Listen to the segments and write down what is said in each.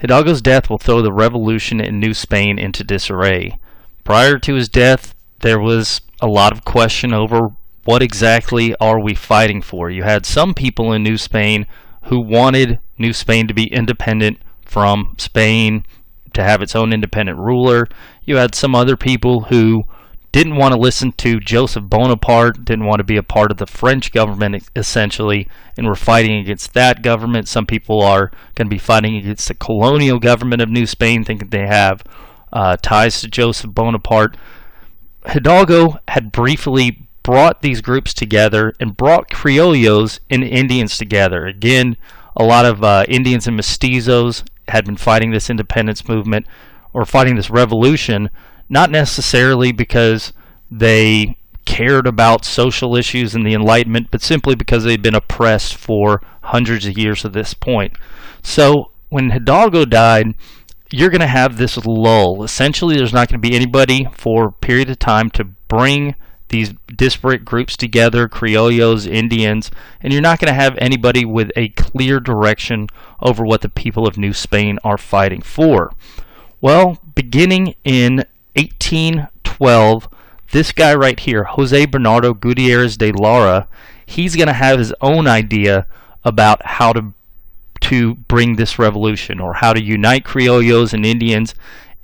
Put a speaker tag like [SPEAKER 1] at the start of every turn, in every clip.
[SPEAKER 1] Hidalgo's death will throw the revolution in New Spain into disarray. Prior to his death, there was a lot of question over what exactly are we fighting for. You had some people in New Spain who wanted New Spain to be independent from Spain, to have its own independent ruler. You had some other people who didn't want to listen to Joseph Bonaparte, didn't want to be a part of the French government essentially, and were fighting against that government. Some people are going to be fighting against the colonial government of New Spain, thinking they have ties to Joseph Bonaparte. Hidalgo had briefly brought these groups together and brought criollos and Indians together. Again, a lot of Indians and mestizos had been fighting this independence movement or fighting this revolution, not necessarily because they cared about social issues and the Enlightenment, but simply because they'd been oppressed for hundreds of years at this point. So when Hidalgo died, you're going to have this lull. Essentially, there's not going to be anybody for a period of time to bring these disparate groups together, criollos, Indians, and you're not going to have anybody with a clear direction over what the people of New Spain are fighting for. Well, beginning in 1812, this guy right here, Jose Bernardo Gutierrez de Lora, he's going to have his own idea about how to bring this revolution, or how to unite criollos and Indians.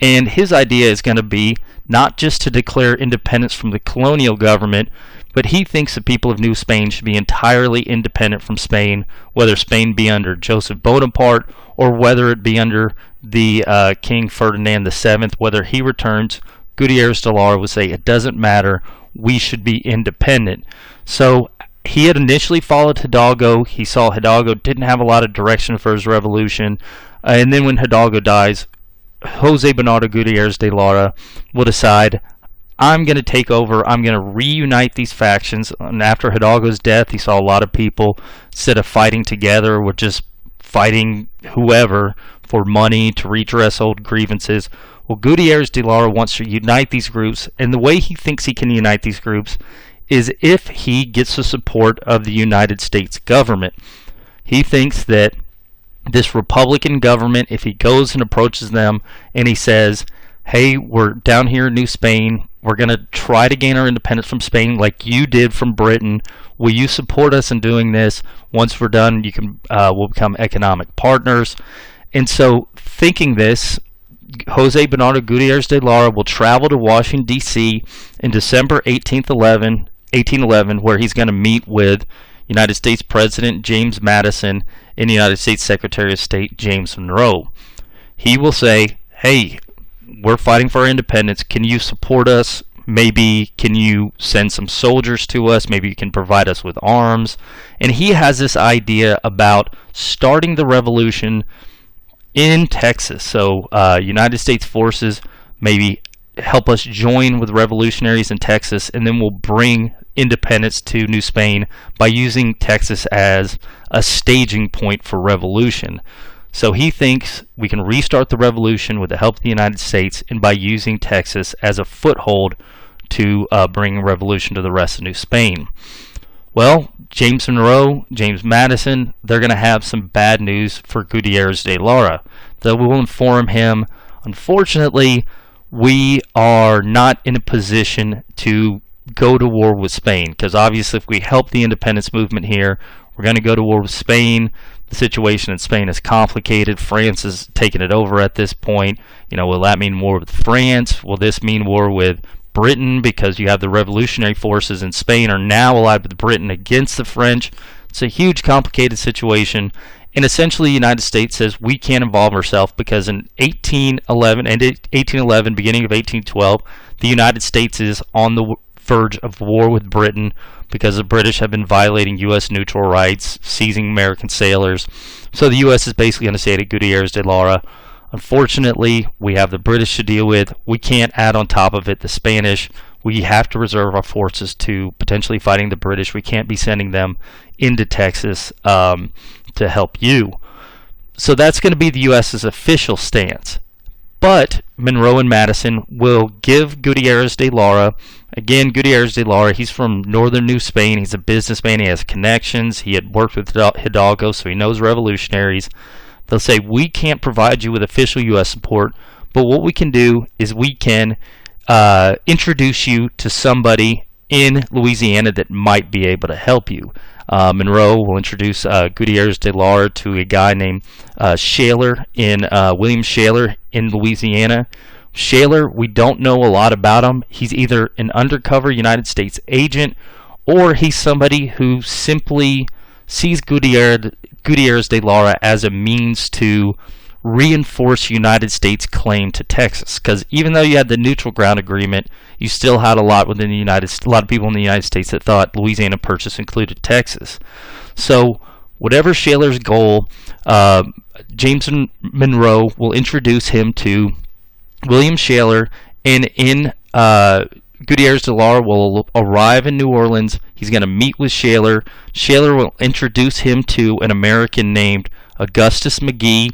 [SPEAKER 1] And his idea is going to be not just to declare independence from the colonial government, but he thinks the people of New Spain should be entirely independent from Spain, whether Spain be under Joseph Bonaparte or whether it be under the King Ferdinand VII. Whether he returns, Gutierrez de Lora would say it doesn't matter, we should be independent. So he had initially followed Hidalgo. He saw Hidalgo didn't have a lot of direction for his revolution, and then when Hidalgo dies, Jose Bernardo Gutierrez de Lora will decide, I'm going to take over, I'm going to reunite these factions. And after Hidalgo's death, he saw a lot of people, instead of fighting together, were just fighting whoever for money to redress old grievances. Well, Gutierrez de Lora wants to unite these groups, and the way he thinks he can unite these groups is if he gets the support of the United States government. He thinks that this Republican government, if he goes and approaches them and he says, hey, we're down here in New Spain, we're going to try to gain our independence from Spain like you did from Britain, will you support us in doing this? Once we're done, you can we'll become economic partners. And so, thinking this, Jose Bernardo Gutierrez de Lora will travel to Washington, D.C. in December 1811, where he's going to meet with United States President James Madison and United States Secretary of State James Monroe. He will say, hey, we're fighting for our independence. Can you support us? Maybe can you send some soldiers to us? Maybe you can provide us with arms. And he has this idea about starting the revolution in Texas. So United States forces maybe help us join with revolutionaries in Texas, and then we'll bring independence to New Spain by using Texas as a staging point for revolution. So he thinks we can restart the revolution with the help of the United States, and by using Texas as a foothold to bring revolution to the rest of New Spain. Well, James Monroe, James Madison, they're going to have some bad news for Gutierrez de Lora. They will inform him, unfortunately, we are not in a position to go to war with Spain, because obviously if we help the independence movement here, we're going to go to war with Spain. The situation in Spain is complicated. France is taking it over at this point. Will that mean war with France? Will this mean war with Britain, because you have the revolutionary forces in Spain are now allied with Britain against the French? It's a huge, complicated situation. And essentially, the United States says we can't involve ourselves because in 1811, beginning of 1812, the United States is on the verge of war with Britain because the British have been violating U.S. neutral rights, seizing American sailors. So the U.S. is basically going to say to Gutierrez de Lora, unfortunately, we have the British to deal with. We can't add on top of it the Spanish. We have to reserve our forces to potentially fighting the British. We can't be sending them into Texas to help you. So that's going to be the U.S.'s official stance. But Monroe and Madison will give Gutierrez de Lora, again, Gutierrez de Lora, he's from northern New Spain. He's a businessman. He has connections. He had worked with Hidalgo, so he knows revolutionaries. They'll say, we can't provide you with official U.S. support, but what we can do is we can introduce you to somebody in Louisiana that might be able to help you. Monroe will introduce Gutierrez de Lora to a guy named William Shaler in Louisiana. Shaler, we don't know a lot about him. He's either an undercover United States agent, or he's somebody who simply sees Gutierrez de Lora as a means to reinforce United States claim to Texas. Because even though you had the neutral ground agreement, you still had a lot of people in the United States that thought Louisiana Purchase included Texas. So whatever Shaler's goal, James Monroe will introduce him to William Shaler, and in Gutierrez de Lora will arrive in New Orleans. He's going to meet with Shaler. Shaler will introduce him to an American named Augustus McGee.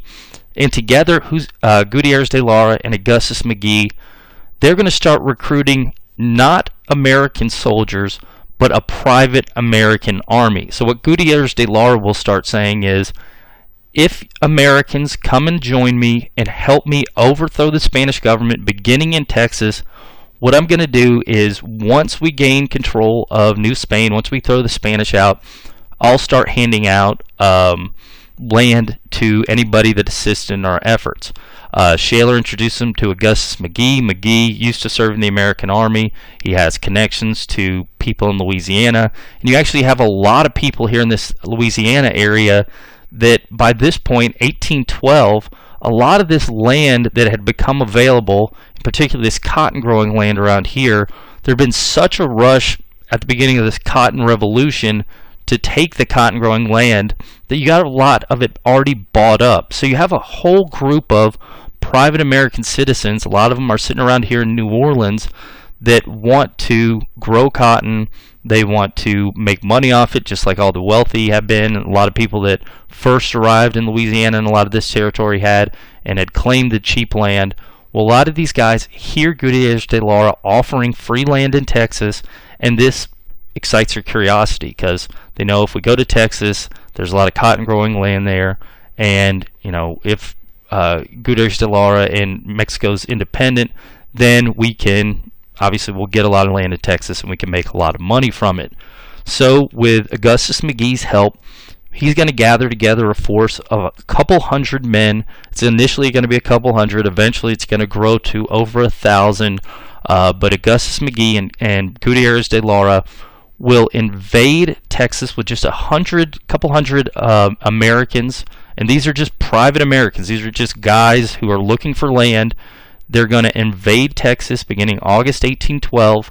[SPEAKER 1] And together, Gutierrez de Lora and Augustus McGee, they're going to start recruiting not American soldiers, but a private American army. So what Gutierrez de Lora will start saying is, if Americans come and join me and help me overthrow the Spanish government beginning in Texas, what I'm going to do is, once we gain control of New Spain, once we throw the Spanish out, I'll start handing out land to anybody that assists in our efforts. Shaler introduced him to Augustus McGee. McGee used to serve in the American Army. He has connections to people in Louisiana. And you actually have a lot of people here in this Louisiana area that by this point, 1812, a lot of this land that had become available, in particular this cotton growing land around here, there had been such a rush at the beginning of this cotton revolution to take the cotton growing land that you got a lot of it already bought up. So you have a whole group of private American citizens, a lot of them are sitting around here in New Orleans, that want to grow cotton. They want to make money off it, just like all the wealthy have been. And a lot of people that first arrived in Louisiana and a lot of this territory had, and had claimed the cheap land. Well, a lot of these guys hear Gutierrez de Lora offering free land in Texas, and this excites their curiosity, because they know if we go to Texas, there's a lot of cotton growing land there, and if Gutierrez de Lora and Mexico's independent, then we'll get a lot of land in Texas and we can make a lot of money from it. So with Augustus McGee's help, he's going to gather together a force of a couple hundred men. It's initially going to be a couple hundred. Eventually it's going to grow to over 1,000. But Augustus McGee and Gutierrez de Lora will invade Texas with just couple hundred Americans, and these are just private Americans. These are just guys who are looking for land. They're going to invade Texas beginning August 1812,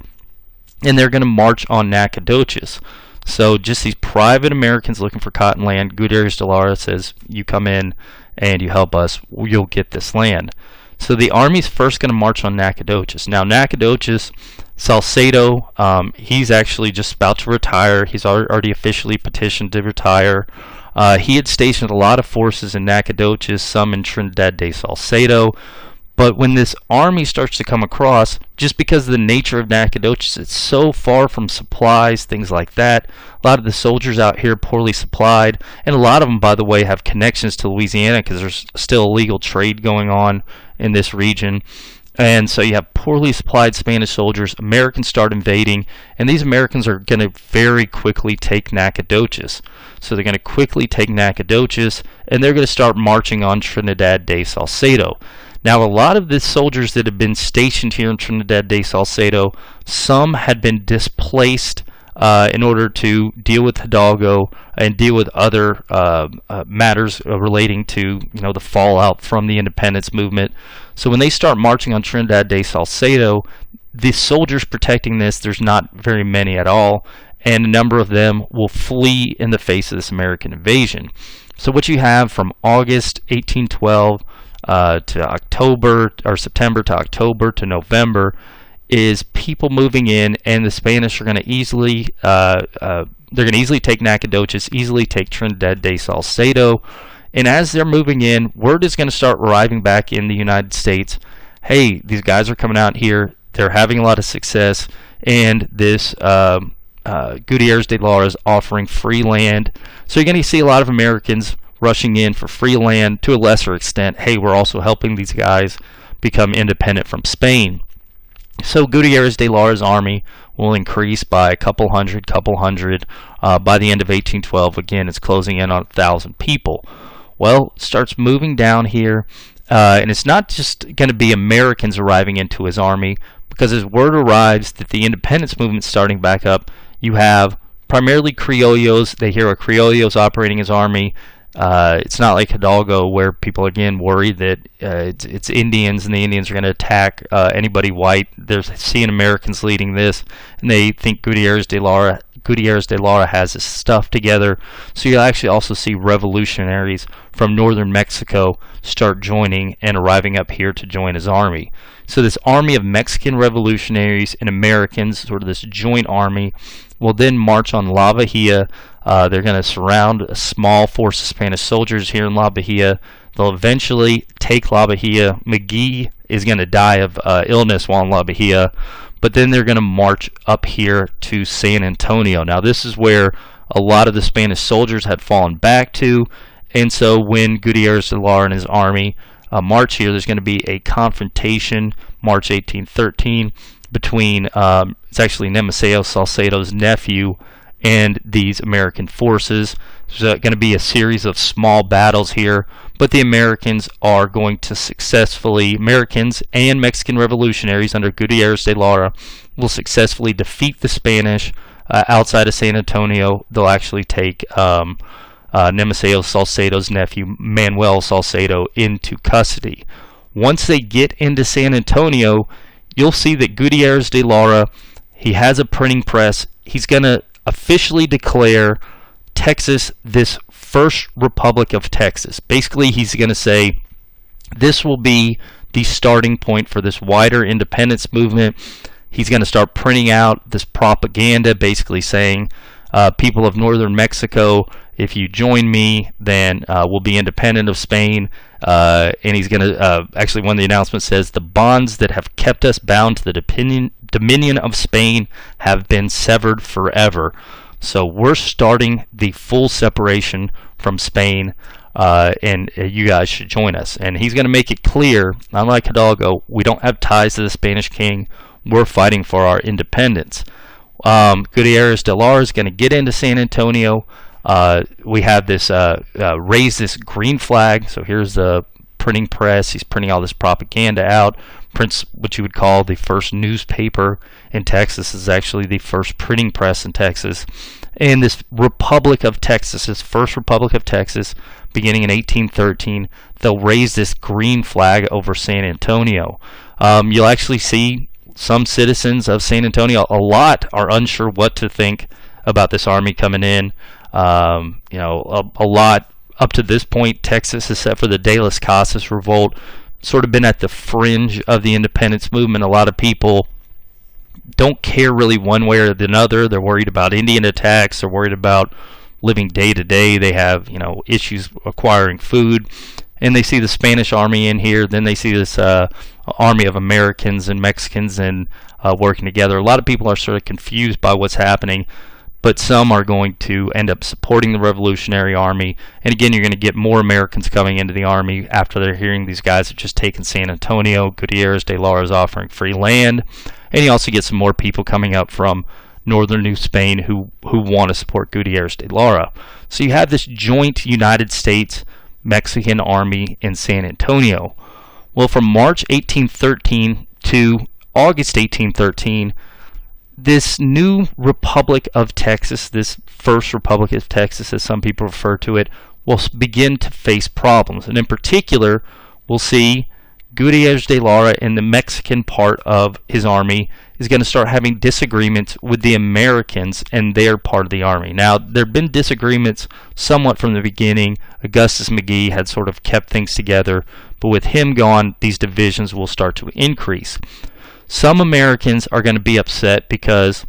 [SPEAKER 1] and they're going to march on Nacogdoches. So just these private Americans looking for cotton land. Gutierrez de Lora says, you come in and you help us, you'll get this land. So the army's first going to march on Nacogdoches. Now Nacogdoches, Salcedo, he's actually just about to retire. He's already officially petitioned to retire. He had stationed a lot of forces in Nacogdoches, some in Trinidad de Salcedo. But when this army starts to come across, just because of the nature of Nacogdoches, it's so far from supplies, things like that. A lot of the soldiers out here poorly supplied, and a lot of them, by the way, have connections to Louisiana because there's still illegal trade going on in this region. And so you have poorly supplied Spanish soldiers. Americans start invading, and these Americans are going to very quickly take Nacogdoches. So they're going to quickly take Nacogdoches, and they're going to start marching on Trinidad de Salcedo. Now, a lot of the soldiers that have been stationed here in Trinidad de Salcedo, some had been displaced in order to deal with Hidalgo and deal with other matters relating to the fallout from the independence movement. So when they start marching on Trinidad de Salcedo, the soldiers protecting this, there's not very many at all, and a number of them will flee in the face of this American invasion. So what you have from August 1812 to October, or September to October to November, is people moving in, and the Spanish are going to easily take Nacogdoches, easily take Trinidad de Salcedo. And as they're moving in, word is going to start arriving back in the United States. Hey, these guys are coming out here. They're having a lot of success, and this Gutierrez de Lora is offering free land. So you're going to see a lot of Americans rushing in for free land. To a lesser extent, hey, we're also helping these guys become independent from Spain. So Gutierrez de Lora's army will increase by a couple hundred. By the end of 1812, again, it's closing in on 1,000 people. Well, it starts moving down here, and it's not just going to be Americans arriving into his army, because as word arrives that the independence movement's starting back up, you have primarily Criollos. They hear a Criollos operating his army. It's not like Hidalgo, where people again worry that it's Indians and the Indians are going to attack anybody white. They're seeing Americans leading this, and they think Gutierrez de Lora has his stuff together. So you'll actually also see revolutionaries from northern Mexico start joining and arriving up here to join his army. So this army of Mexican revolutionaries and Americans, sort of this joint army, will then march on La Bahia. They're going to surround a small force of Spanish soldiers here in La Bahia. They'll eventually take La Bahia. McGee is going to die of illness while in La Bahia, but then they're going to march up here to San Antonio. Now this is where a lot of the Spanish soldiers had fallen back to, and so when Gutierrez de Lora and his army march here, there's going to be a confrontation, March 1813, between it's actually Nemesio Salcedo's nephew and these American forces. There's going to be a series of small battles here, but the Americans are going to successfully, Americans and Mexican revolutionaries under Gutierrez de Lora will successfully defeat the Spanish outside of San Antonio. They'll actually take Nemesio Salcedo's nephew, Manuel Salcedo, into custody. Once they get into San Antonio, you'll see that Gutierrez de Lora, he has a printing press. He's going to officially declare Texas this first Republic of Texas. Basically, he's going to say this will be the starting point for this wider independence movement. He's going to start printing out this propaganda, basically saying, people of northern Mexico, if you join me, then we'll be independent of Spain. And he's going to, actually one of the announcements says, the bonds that have kept us bound to the dominion of Spain have been severed forever. So we're starting the full separation from Spain, and you guys should join us. And he's going to make it clear, unlike Hidalgo, we don't have ties to the Spanish king. We're fighting for our independence. Gutierrez de Lora is going to get into San Antonio. We have this raise this green flag. So here's the printing press. He's printing all this propaganda out. Prints what you would call the first newspaper in Texas. This is actually the first printing press in Texas. And this Republic of Texas, this first Republic of Texas, beginning in 1813, they'll raise this green flag over San Antonio. You'll actually see some citizens of San Antonio, a lot, are unsure what to think about this army coming in. A lot up to this point, Texas, except for the De las Casas revolt, sort of been at the fringe of the independence movement. A lot of people don't care really one way or the other. They're worried about Indian attacks. They're worried about living day to day. They have, issues acquiring food. And they see the Spanish army in here. Then they see this army of Americans and Mexicans and working together. A lot of people are sort of confused by what's happening, but some are going to end up supporting the Revolutionary Army. And again, you're going to get more Americans coming into the army after they're hearing these guys have just taken San Antonio. Gutierrez de Lora is offering free land. And you also get some more people coming up from northern New Spain who want to support Gutierrez de Lora. So you have this joint United States-Mexican army in San Antonio. Well, from March 1813 to August 1813, this new Republic of Texas, this first Republic of Texas, as some people refer to it, will begin to face problems. And in particular, we'll see Gutierrez de Lora in the Mexican part of his army is going to start having disagreements with the Americans and their part of the army. Now, there have been disagreements somewhat from the beginning. Augustus McGee had sort of kept things together, but with him gone, these divisions will start to increase. Some Americans are going to be upset because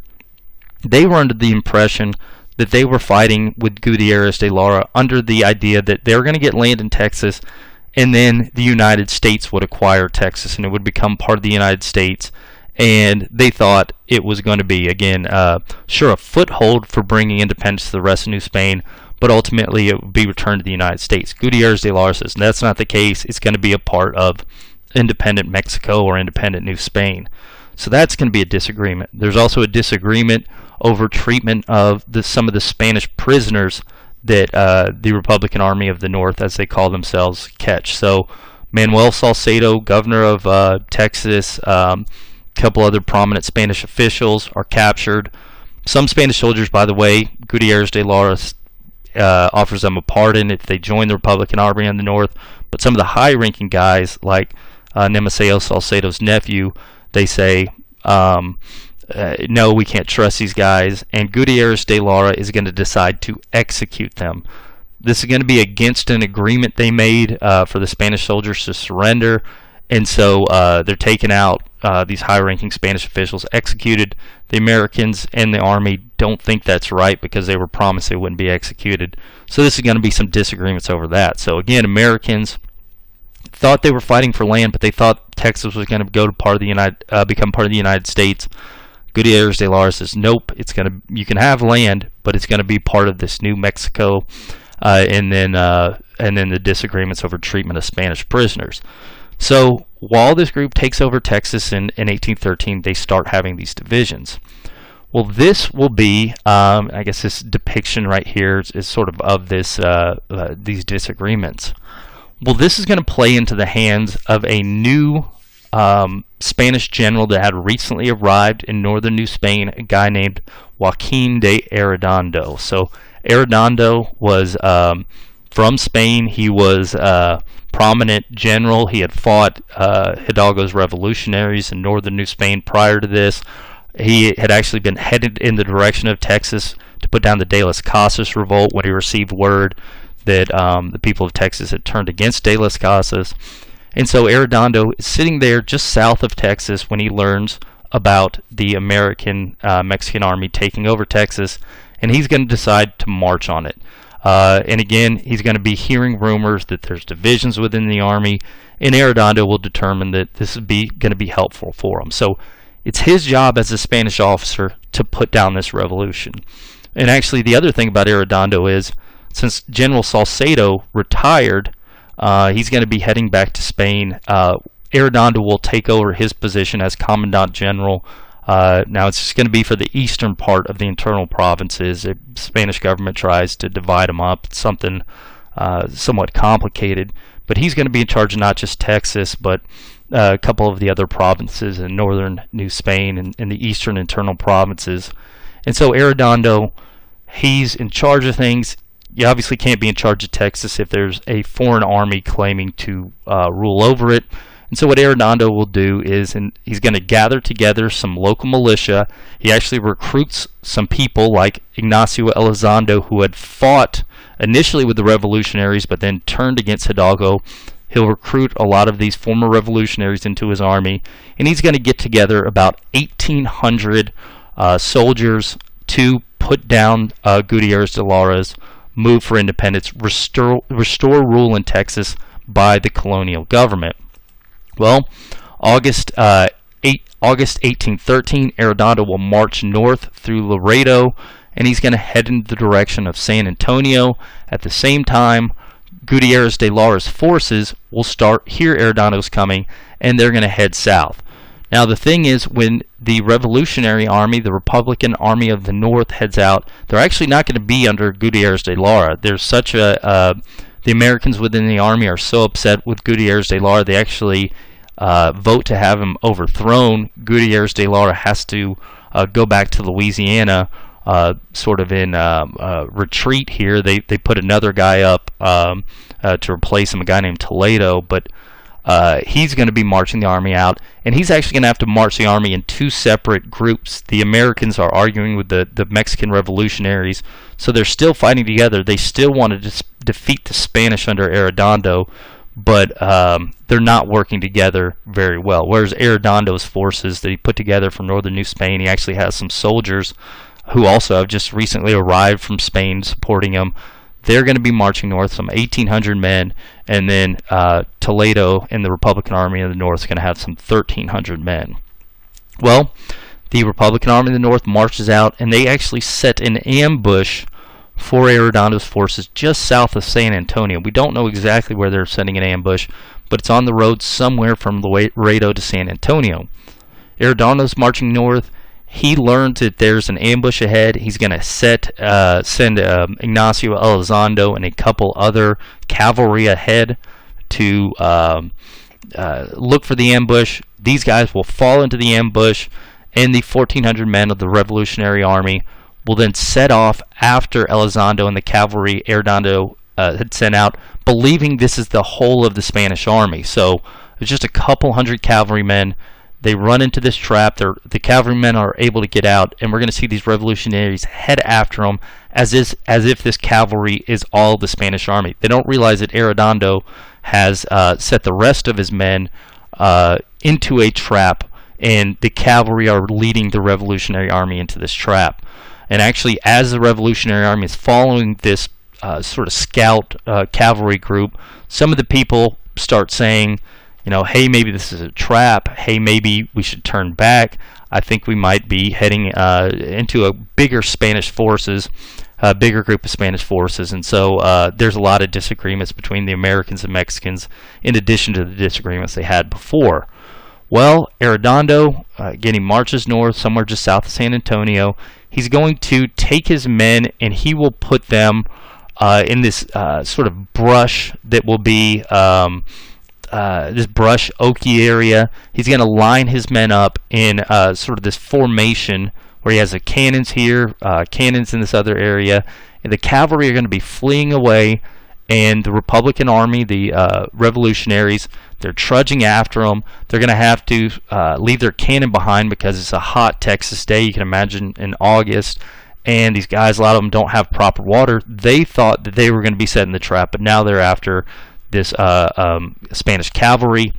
[SPEAKER 1] they were under the impression that they were fighting with Gutierrez de Lora under the idea that they were going to get land in Texas, and then the United States would acquire Texas and it would become part of the United States. And they thought it was going to be, again, sure, a foothold for bringing independence to the rest of New Spain, but ultimately it would be returned to the United States. Gutierrez de Lora says that's not the case. It's going to be a part of independent Mexico or independent New Spain. So that's going to be a disagreement. There's also a disagreement over treatment of some of the Spanish prisoners that the Republican Army of the North, as they call themselves, catch. So Manuel Salcedo, governor of Texas, a couple other prominent Spanish officials are captured. Some Spanish soldiers, by the way, Gutierrez de Lora offers them a pardon if they join the Republican Army in the North. But some of the high-ranking guys, like Nemesio Salcedo's nephew, they say, no, we can't trust these guys. And Gutierrez de Lora is going to decide to execute them. This is going to be against an agreement they made for the Spanish soldiers to surrender. And so they're taking out these high-ranking Spanish officials, executed. The Americans and the Army don't think that's right because they were promised they wouldn't be executed. So this is going to be some disagreements over that. So again, Americans thought they were fighting for land, but they thought Texas was going to become part of the United States. Gutierrez de Lora says, nope, you can have land, but it's going to be part of this new Mexico. And then the disagreements over treatment of Spanish prisoners. So while this group takes over Texas in 1813, they start having these divisions. Well, this will be, I guess this depiction right here is sort of this these disagreements. Well, this is going to play into the hands of a new Spanish general that had recently arrived in northern New Spain, a guy named Joaquin de Arredondo. So Arredondo was from Spain. He was a prominent general. He had fought Hidalgo's revolutionaries in northern New Spain prior to this. He had actually been headed in the direction of Texas to put down the De las Casas revolt when he received word that the people of Texas had turned against De las Casas. And so Arredondo is sitting there just south of Texas when he learns about the Mexican army taking over Texas, and he's going to decide to march on it. And again, he's going to be hearing rumors that there's divisions within the army, and Arredondo will determine that this is going to be helpful for him. So it's his job as a Spanish officer to put down this revolution. And actually, the other thing about Arredondo is, since General Salcedo retired, he's going to be heading back to Spain. Arredondo will take over his position as Commandant General. Now it's just going to be for the eastern part of the internal provinces. The Spanish government tries to divide them up. It's something somewhat complicated. But he's going to be in charge of not just Texas, but a couple of the other provinces in northern New Spain and in the eastern internal provinces. And so Arredondo, he's in charge of things. You obviously can't be in charge of Texas if there's a foreign army claiming to rule over it. And so what Arredondo will do is, he's going to gather together some local militia. He actually recruits some people like Ignacio Elizondo, who had fought initially with the revolutionaries but then turned against Hidalgo. He'll recruit a lot of these former revolutionaries into his army, and he's going to get together about 1,800 soldiers to put down Gutierrez de Lora's move for independence, restore rule in Texas by the colonial government. Well, August 1813, Arredondo will march north through Laredo, and he's going to head in the direction of San Antonio. At the same time, Gutierrez de Lora's forces will hear Arredondo's coming, and they're going to head south. Now, the thing is, when the Revolutionary Army, the Republican Army of the North, heads out, they're actually not going to be under Gutierrez de Lora. There's such the Americans within the army are so upset with Gutierrez de Lora, they actually vote to have him overthrown. Gutierrez de Lora has to go back to Louisiana, sort of in retreat here. They put another guy up to replace him, a guy named Toledo, but he's going to be marching the army out, and he's actually going to have to march the army in two separate groups. The Americans are arguing with the Mexican revolutionaries, so they're still fighting together. They still want to defeat the Spanish under Arredondo, but they're not working together very well. Whereas Arredondo's forces that he put together from northern New Spain, he actually has some soldiers who also have just recently arrived from Spain supporting him. They're going to be marching north, some 1,800 men, and then Toledo and the Republican Army of the North is going to have some 1,300 men. Well, the Republican Army of the North marches out, and they actually set an ambush for Arredondo's forces just south of San Antonio. We don't know exactly where they're setting an ambush, but it's on the road somewhere from Laredo to San Antonio. Arredondo's marching north. He learns that there's an ambush ahead. He's going to send Ignacio Elizondo and a couple other cavalry ahead to look for the ambush. These guys will fall into the ambush, and the 1,400 men of the Revolutionary Army will then set off after Elizondo and the cavalry Arredondo had sent out, believing this is the whole of the Spanish army. So it's just a couple hundred cavalrymen. They run into this trap. The cavalrymen are able to get out, and we're going to see these revolutionaries head after them as if this cavalry is all the Spanish army. They don't realize that Arredondo has set the rest of his men into a trap, and the cavalry are leading the Revolutionary Army into this trap. And actually, as the Revolutionary Army is following this sort of scout cavalry group, some of the people start saying, hey, maybe this is a trap. Hey, maybe we should turn back. I think we might be heading into a bigger Spanish forces, a bigger group of Spanish forces. And so there's a lot of disagreements between the Americans and Mexicans, in addition to the disagreements they had before. Well, Arredondo, again, he marches north, somewhere just south of San Antonio. He's going to take his men, and he will put them in this sort of brush that will be this brush oaky area. He's going to line his men up in sort of this formation where he has the cannons here, cannons in this other area, and the cavalry are going to be fleeing away, and the Republican Army, the revolutionaries, they're trudging after them. They're going to have to leave their cannon behind because it's a hot Texas day, you can imagine, in August, and these guys, a lot of them don't have proper water. They thought that they were going to be setting the trap, but now they're after this Spanish cavalry.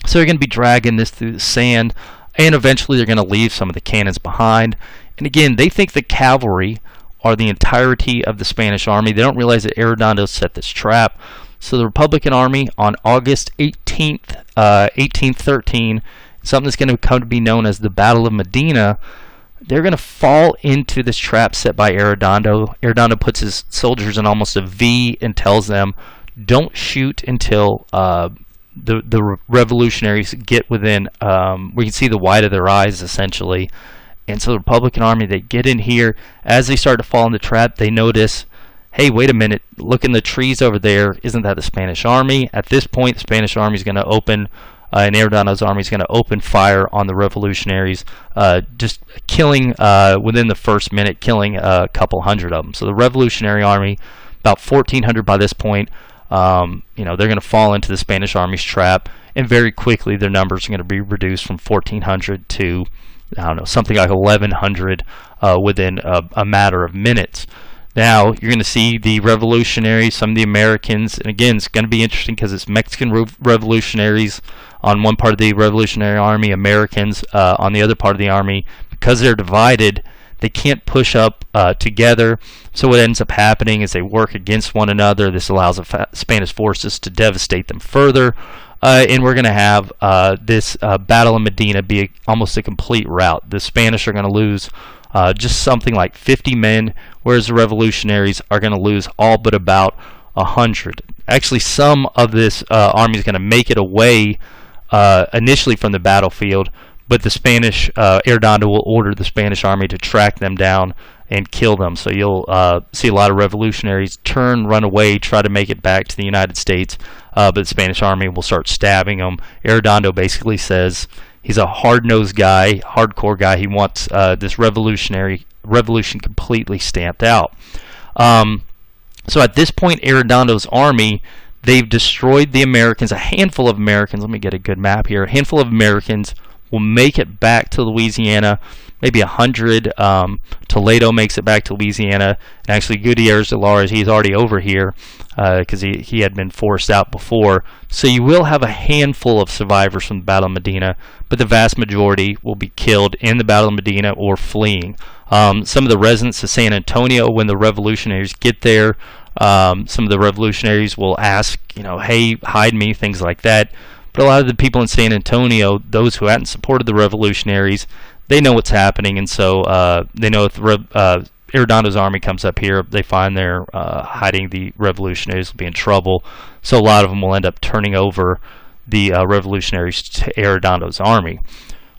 [SPEAKER 1] So they're going to be dragging this through the sand, and eventually they're going to leave some of the cannons behind. And again, they think the cavalry are the entirety of the Spanish army. They don't realize that Arredondo set this trap. So the Republican Army, on August 18th, 1813, something that's going to come to be known as the Battle of Medina, they're going to fall into this trap set by Arredondo. Arredondo puts his soldiers in almost a V and tells them, don't shoot until the revolutionaries get within, we can see the white of their eyes, essentially. And so the Republican Army, they get in here. As they start to fall in the trap, they notice, hey, wait a minute, look in the trees over there. Isn't that the Spanish army? At this point, the Spanish army is going to open, and Arredondo's army is going to open fire on the revolutionaries, just killing, within the first minute, killing a couple hundred of them. So the Revolutionary Army, about 1,400 by this point, they're going to fall into the Spanish army's trap, and very quickly their numbers are going to be reduced from 1,400 to, I don't know, something like 1,100 within a matter of minutes. Now, you're going to see the revolutionaries, some of the Americans, and again, it's going to be interesting because it's Mexican revolutionaries on one part of the Revolutionary Army, Americans on the other part of the army. Because they're divided, they can't push up together. So what ends up happening is they work against one another. This allows the Spanish forces to devastate them further. And we're going to have this Battle of Medina be almost a complete rout. The Spanish are going to lose just something like 50 men, whereas the revolutionaries are going to lose all but about 100. Actually, some of this army is going to make it away initially from the battlefield, but the Spanish, Arredondo will order the Spanish army to track them down and kill them. So you'll see a lot of revolutionaries run away, try to make it back to the United States, but the Spanish army will start stabbing them. Arredondo basically says he's a hard-nosed guy, hardcore guy. He wants this revolution completely stamped out. So at this point, Arredondo's army, they've destroyed the Americans, a handful of Americans. Let me get a good map here. A handful of Americans will make it back to Louisiana, maybe 100. Toledo makes it back to Louisiana, and actually Gutierrez de Lora, he's already over here because he had been forced out before. So you will have a handful of survivors from the Battle of Medina, but the vast majority will be killed in the Battle of Medina or fleeing. Some of the residents of San Antonio, when the revolutionaries get there, some of the revolutionaries will ask, hey, hide me, things like that. But a lot of the people in San Antonio, those who hadn't supported the revolutionaries, they know what's happening, and so they know if the Arredondo's army comes up here. They find they're hiding. The revolutionaries will be in trouble. So a lot of them will end up turning over the revolutionaries to Arredondo's army.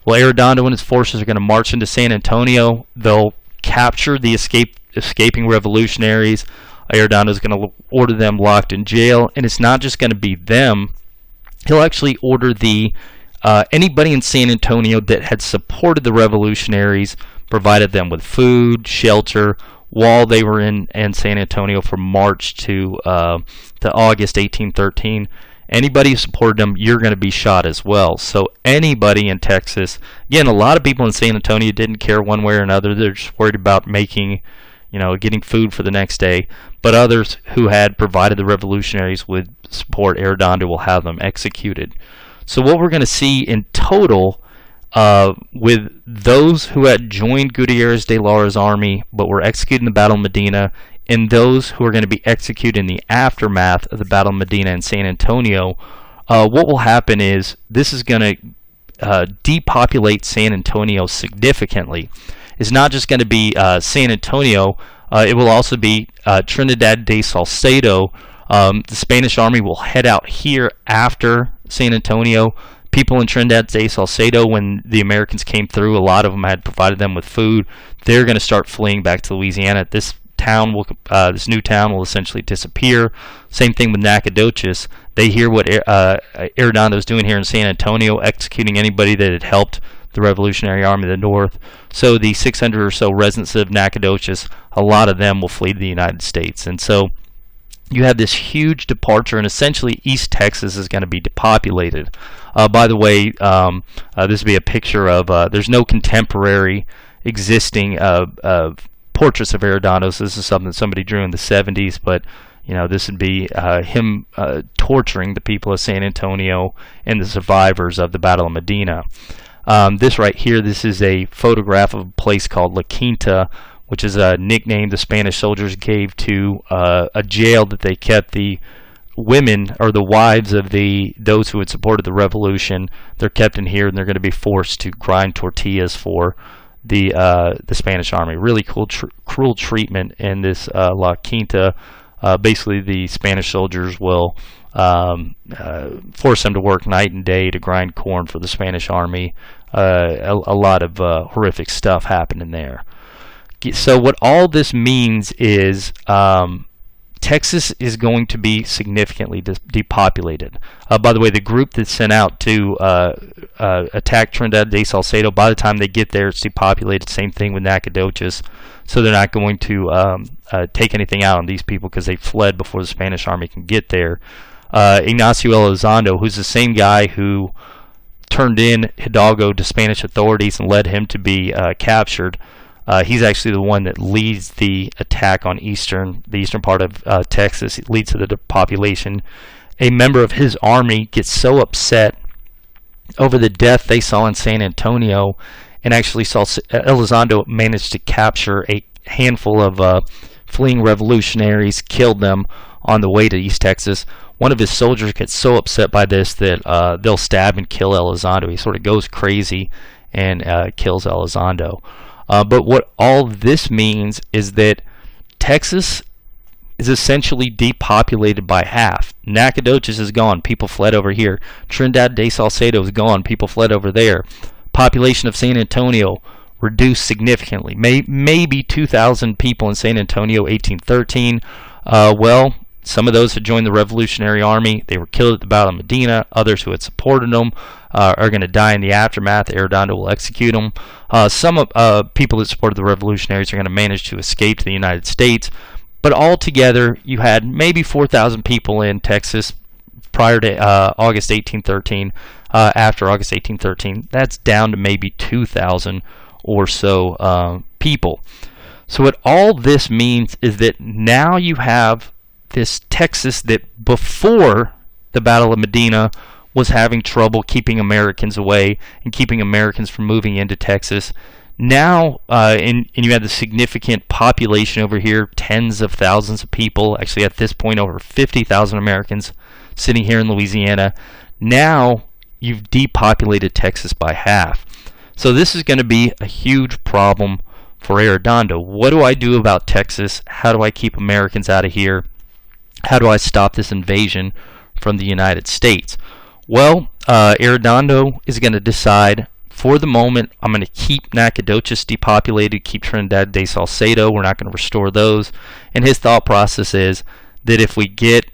[SPEAKER 1] Well, Arredondo and his forces are going to march into San Antonio. They'll capture the escaping revolutionaries. Arredondo is going to order them locked in jail, and it's not just going to be them. He'll actually order the anybody in San Antonio that had supported the revolutionaries, provided them with food, shelter, while they were in San Antonio from March to August 1813. Anybody who supported them, you're going to be shot as well. So anybody in Texas, again, a lot of people in San Antonio didn't care one way or another. They're just worried about making, getting food for the next day. But others who had provided the revolutionaries with support, Arredondo will have them executed. So what we're going to see in total with those who had joined Gutierrez de Lora's army but were executed in the Battle of Medina, and those who are going to be executed in the aftermath of the Battle of Medina and San Antonio, what will happen is this is going to depopulate San Antonio significantly. It's not just going to be San Antonio, it will also be Trinidad de Salcedo. The Spanish army will head out here after San Antonio. People in Trinidad de Salcedo, when the Americans came through, a lot of them had provided them with food. They're going to start fleeing back to Louisiana. This new town will essentially disappear. Same thing with Nacogdoches. They hear what Arredondo is doing here in San Antonio, executing anybody that had helped the Revolutionary Army of the North. So the 600 or so residents of Nacogdoches, a lot of them will flee to the United States. And so you have this huge departure, and essentially East Texas is going to be depopulated. By the way, this would be a picture of, there's no contemporary existing portraits of Arredondo. So this is something that somebody drew in the 70s, but this would be him torturing the people of San Antonio and the survivors of the Battle of Medina. This right here, this is a photograph of a place called La Quinta, which is a nickname the Spanish soldiers gave to a jail that they kept the women or the wives of those who had supported the revolution. They're kept in here, and they're going to be forced to grind tortillas for the Spanish army. Really cruel treatment in this La Quinta. Basically, the Spanish soldiers will force them to work night and day to grind corn for the Spanish army. A lot of horrific stuff happened in there. So what all this means is Texas is going to be significantly depopulated. By the way, the group that's sent out to attack Trinidad de Salcedo, by the time they get there, it's depopulated. Same thing with Nacogdoches. So they're not going to take anything out on these people because they fled before the Spanish army can get there. Ignacio Elizondo, who's the same guy who turned in Hidalgo to Spanish authorities and led him to be captured, he's actually the one that leads the attack on the eastern part of Texas. It leads to the depopulation. A member of his army gets so upset over the death they saw in San Antonio, and actually saw Elizondo managed to capture a handful of fleeing revolutionaries, killed them on the way to East Texas. One of his soldiers gets so upset by this that they'll stab and kill Elizondo. He sort of goes crazy and kills Elizondo. But what all this means is that Texas is essentially depopulated by half. Nacogdoches is gone. People fled over here. Trinidad de Salcedo is gone. People fled over there. Population of San Antonio reduced significantly. Maybe 2,000 people in San Antonio, 1813. Well, some of those had joined the Revolutionary Army. They were killed at the Battle of Medina. Others who had supported them are going to die in the aftermath. Arredondo will execute them. Some people that supported the revolutionaries are going to manage to escape to the United States. But altogether, you had maybe 4,000 people in Texas prior to August 1813. After August 1813, that's down to maybe 2,000 or so people. So what all this means is that now you have this Texas that before the Battle of Medina was having trouble keeping Americans away and keeping Americans from moving into Texas. Now, and you had the significant population over here, tens of thousands of people, actually at this point over 50,000 Americans sitting here in Louisiana. Now you've depopulated Texas by half. So this is going to be a huge problem for Arredondo. What do I do about Texas? How do I keep Americans out of here? How do I stop this invasion from the United States? Well, Arredondo is going to decide, for the moment, I'm going to keep Nacogdoches depopulated, keep Trinidad de Salcedo. We're not going to restore those. And his thought process is that if we get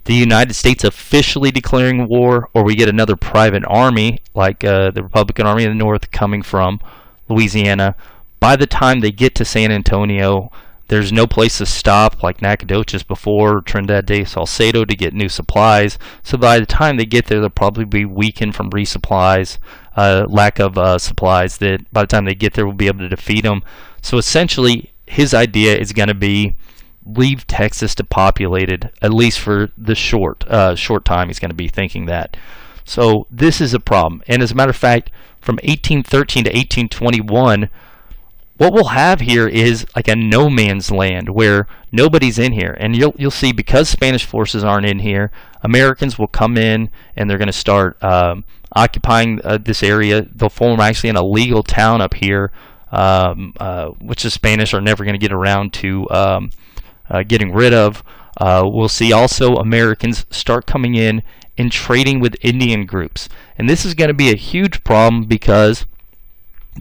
[SPEAKER 1] the United States officially declaring war, or we get another private army, like the Republican Army of the North coming from Louisiana, by the time they get to San Antonio, there's no place to stop like Nacogdoches before Trinidad de Salcedo to get new supplies. So by the time they get there, they'll probably be weakened from resupplies, lack of supplies, that by the time they get there, we'll be able to defeat them. So essentially, his idea is going to be leave Texas depopulated, at least for the short time. He's going to be thinking that. So this is a problem. And as a matter of fact, from 1813 to 1821, what we'll have here is like a no man's land where nobody's in here. And you'll see, because Spanish forces aren't in here, Americans will come in and they're going to start occupying this area. They'll form actually an illegal town up here, which the Spanish are never going to get around to getting rid of. We'll see also Americans start coming in and trading with Indian groups. And this is going to be a huge problem because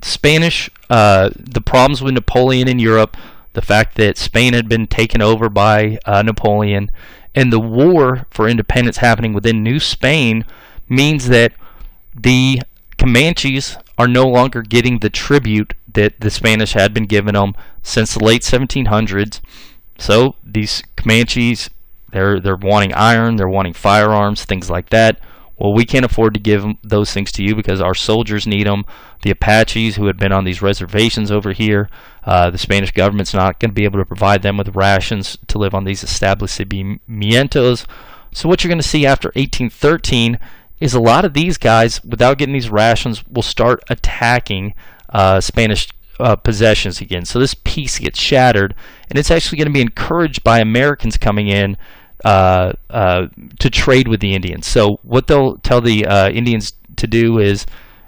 [SPEAKER 1] Spanish, the problems with Napoleon in Europe, the fact that Spain had been taken over by Napoleon, and the war for independence happening within New Spain means that the Comanches are no longer getting the tribute that the Spanish had been giving them since the late 1700s. So these Comanches, they're wanting iron, they're wanting firearms, things like that. Well, we can't afford to give those things to you because our soldiers need them. The Apaches, who had been on these reservations over here, the Spanish government's not going to be able to provide them with rations to live on these establecimientos. So what you're going to see after 1813 is a lot of these guys, without getting these rations, will start attacking Spanish possessions again. So this peace gets shattered, and it's actually going to be encouraged by Americans coming in to trade with the Indians. So what they'll tell the Indians to do is,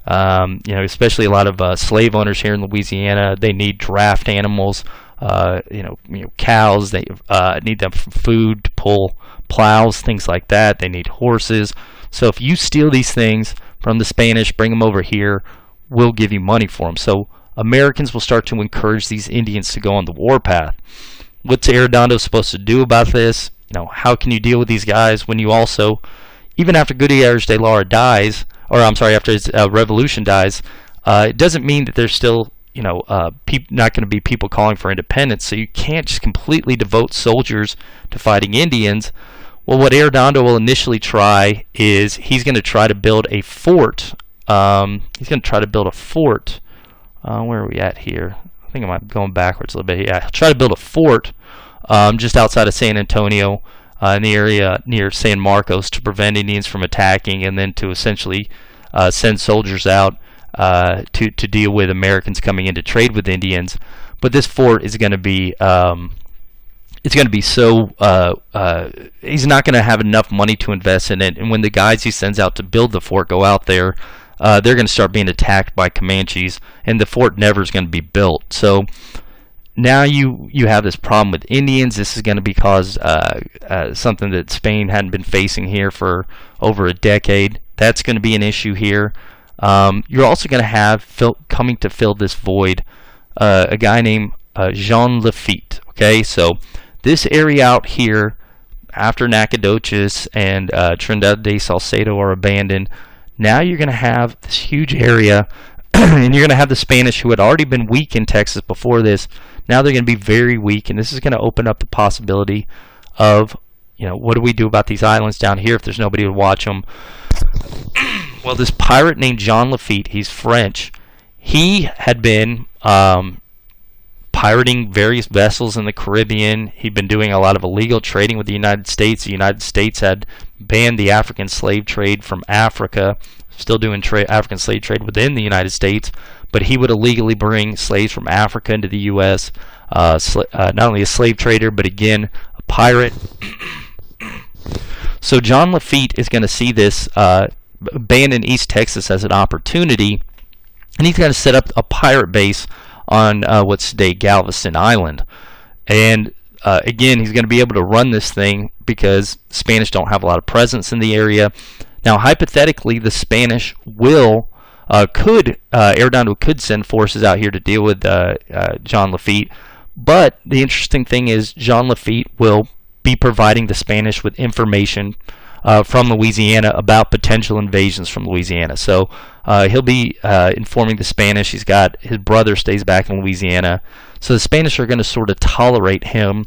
[SPEAKER 1] especially a lot of slave owners here in Louisiana, they need draft animals, cows. They need them for food, to pull plows, things like that. They need horses. So if you steal these things from the Spanish, bring them over here, we'll give you money for them. So Americans will start to encourage these Indians to go on the warpath. What's Arredondo supposed to do about this? How can you deal with these guys when you also, even after Gutierrez de Lora dies, after his revolution dies, it doesn't mean that there's still, not going to be people calling for independence. So you can't just completely devote soldiers to fighting Indians. Well, what Arredondo will initially try is he's going to try to build a fort. Where are we at here? I think I'm going backwards a little bit. Yeah, he'll try to build a fort just outside of San Antonio, in the area near San Marcos, to prevent Indians from attacking, and then to essentially send soldiers out to deal with Americans coming in to trade with Indians. But this fort is going to be he's not going to have enough money to invest in it, and when the guys he sends out to build the fort go out there, they're going to start being attacked by Comanches, and the fort never is going to be built. So now you have this problem with Indians. This is going to be something that Spain hadn't been facing here for over a decade. That's going to be an issue here. You're also going to have coming to fill this void a guy named Jean Lafitte. Okay, so this area out here, after Nacogdoches and Trinidad de Salcedo are abandoned, now you're going to have this huge area, and you're going to have the Spanish, who had already been weak in Texas before this. Now they're going to be very weak, and this is going to open up the possibility of, what do we do about these islands down here if there's nobody to watch them? Well, this pirate named Jean Lafitte, he's French. He had been pirating various vessels in the Caribbean. He'd been doing a lot of illegal trading with the United States. The United States had banned the African slave trade from Africa, still doing African slave trade within the United States, but he would illegally bring slaves from Africa into the U.S., not only a slave trader, but again, a pirate. So Jean Lafitte is going to see this abandoned East Texas as an opportunity, and he's going to set up a pirate base on what's today Galveston Island. And again, he's going to be able to run this thing because the Spanish don't have a lot of presence in the area. Now, hypothetically, the Spanish Arredondo could send forces out here to deal with John Lafitte. But the interesting thing is John Lafitte will be providing the Spanish with information from Louisiana about potential invasions from Louisiana. So he'll be informing the Spanish. He's got his brother stays back in Louisiana. So the Spanish are going to sort of tolerate him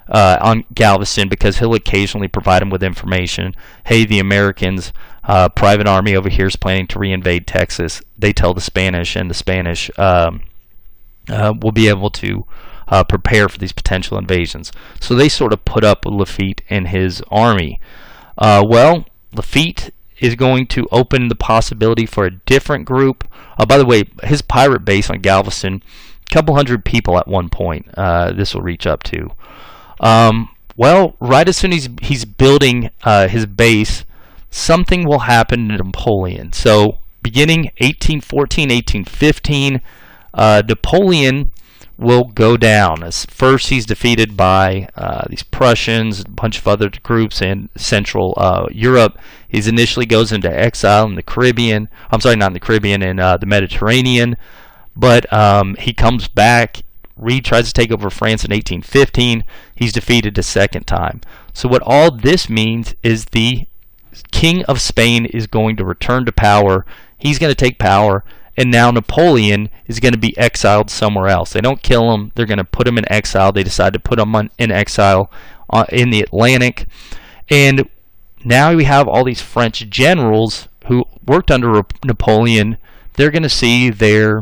[SPEAKER 1] on Galveston because he'll occasionally provide them with information. Hey, the Americans, private army over here is planning to reinvade Texas. They tell the Spanish, and the Spanish will be able to prepare for these potential invasions. So they sort of put up with Lafitte and his army. Well, Lafitte is going to open the possibility for a different group. By the way, his pirate base on Galveston, a couple hundred people at one point, this will reach up to. Well, right as soon as he's building his base, something will happen to Napoleon. So beginning 1814, 1815, Napoleon will go down. As first, he's defeated by these Prussians, a bunch of other groups in Central Europe. He initially goes into exile in the Caribbean. I'm sorry, not in the Caribbean, in the Mediterranean. But he comes back, tries to take over France in 1815. He's defeated a second time. So what all this means is the King of Spain is going to return to power. He's going to take power. And now Napoleon is going to be exiled somewhere else. They don't kill him. They're going to put him in exile. They decide to put him in exile in the Atlantic. And now we have all these French generals who worked under Napoleon. They're going to see their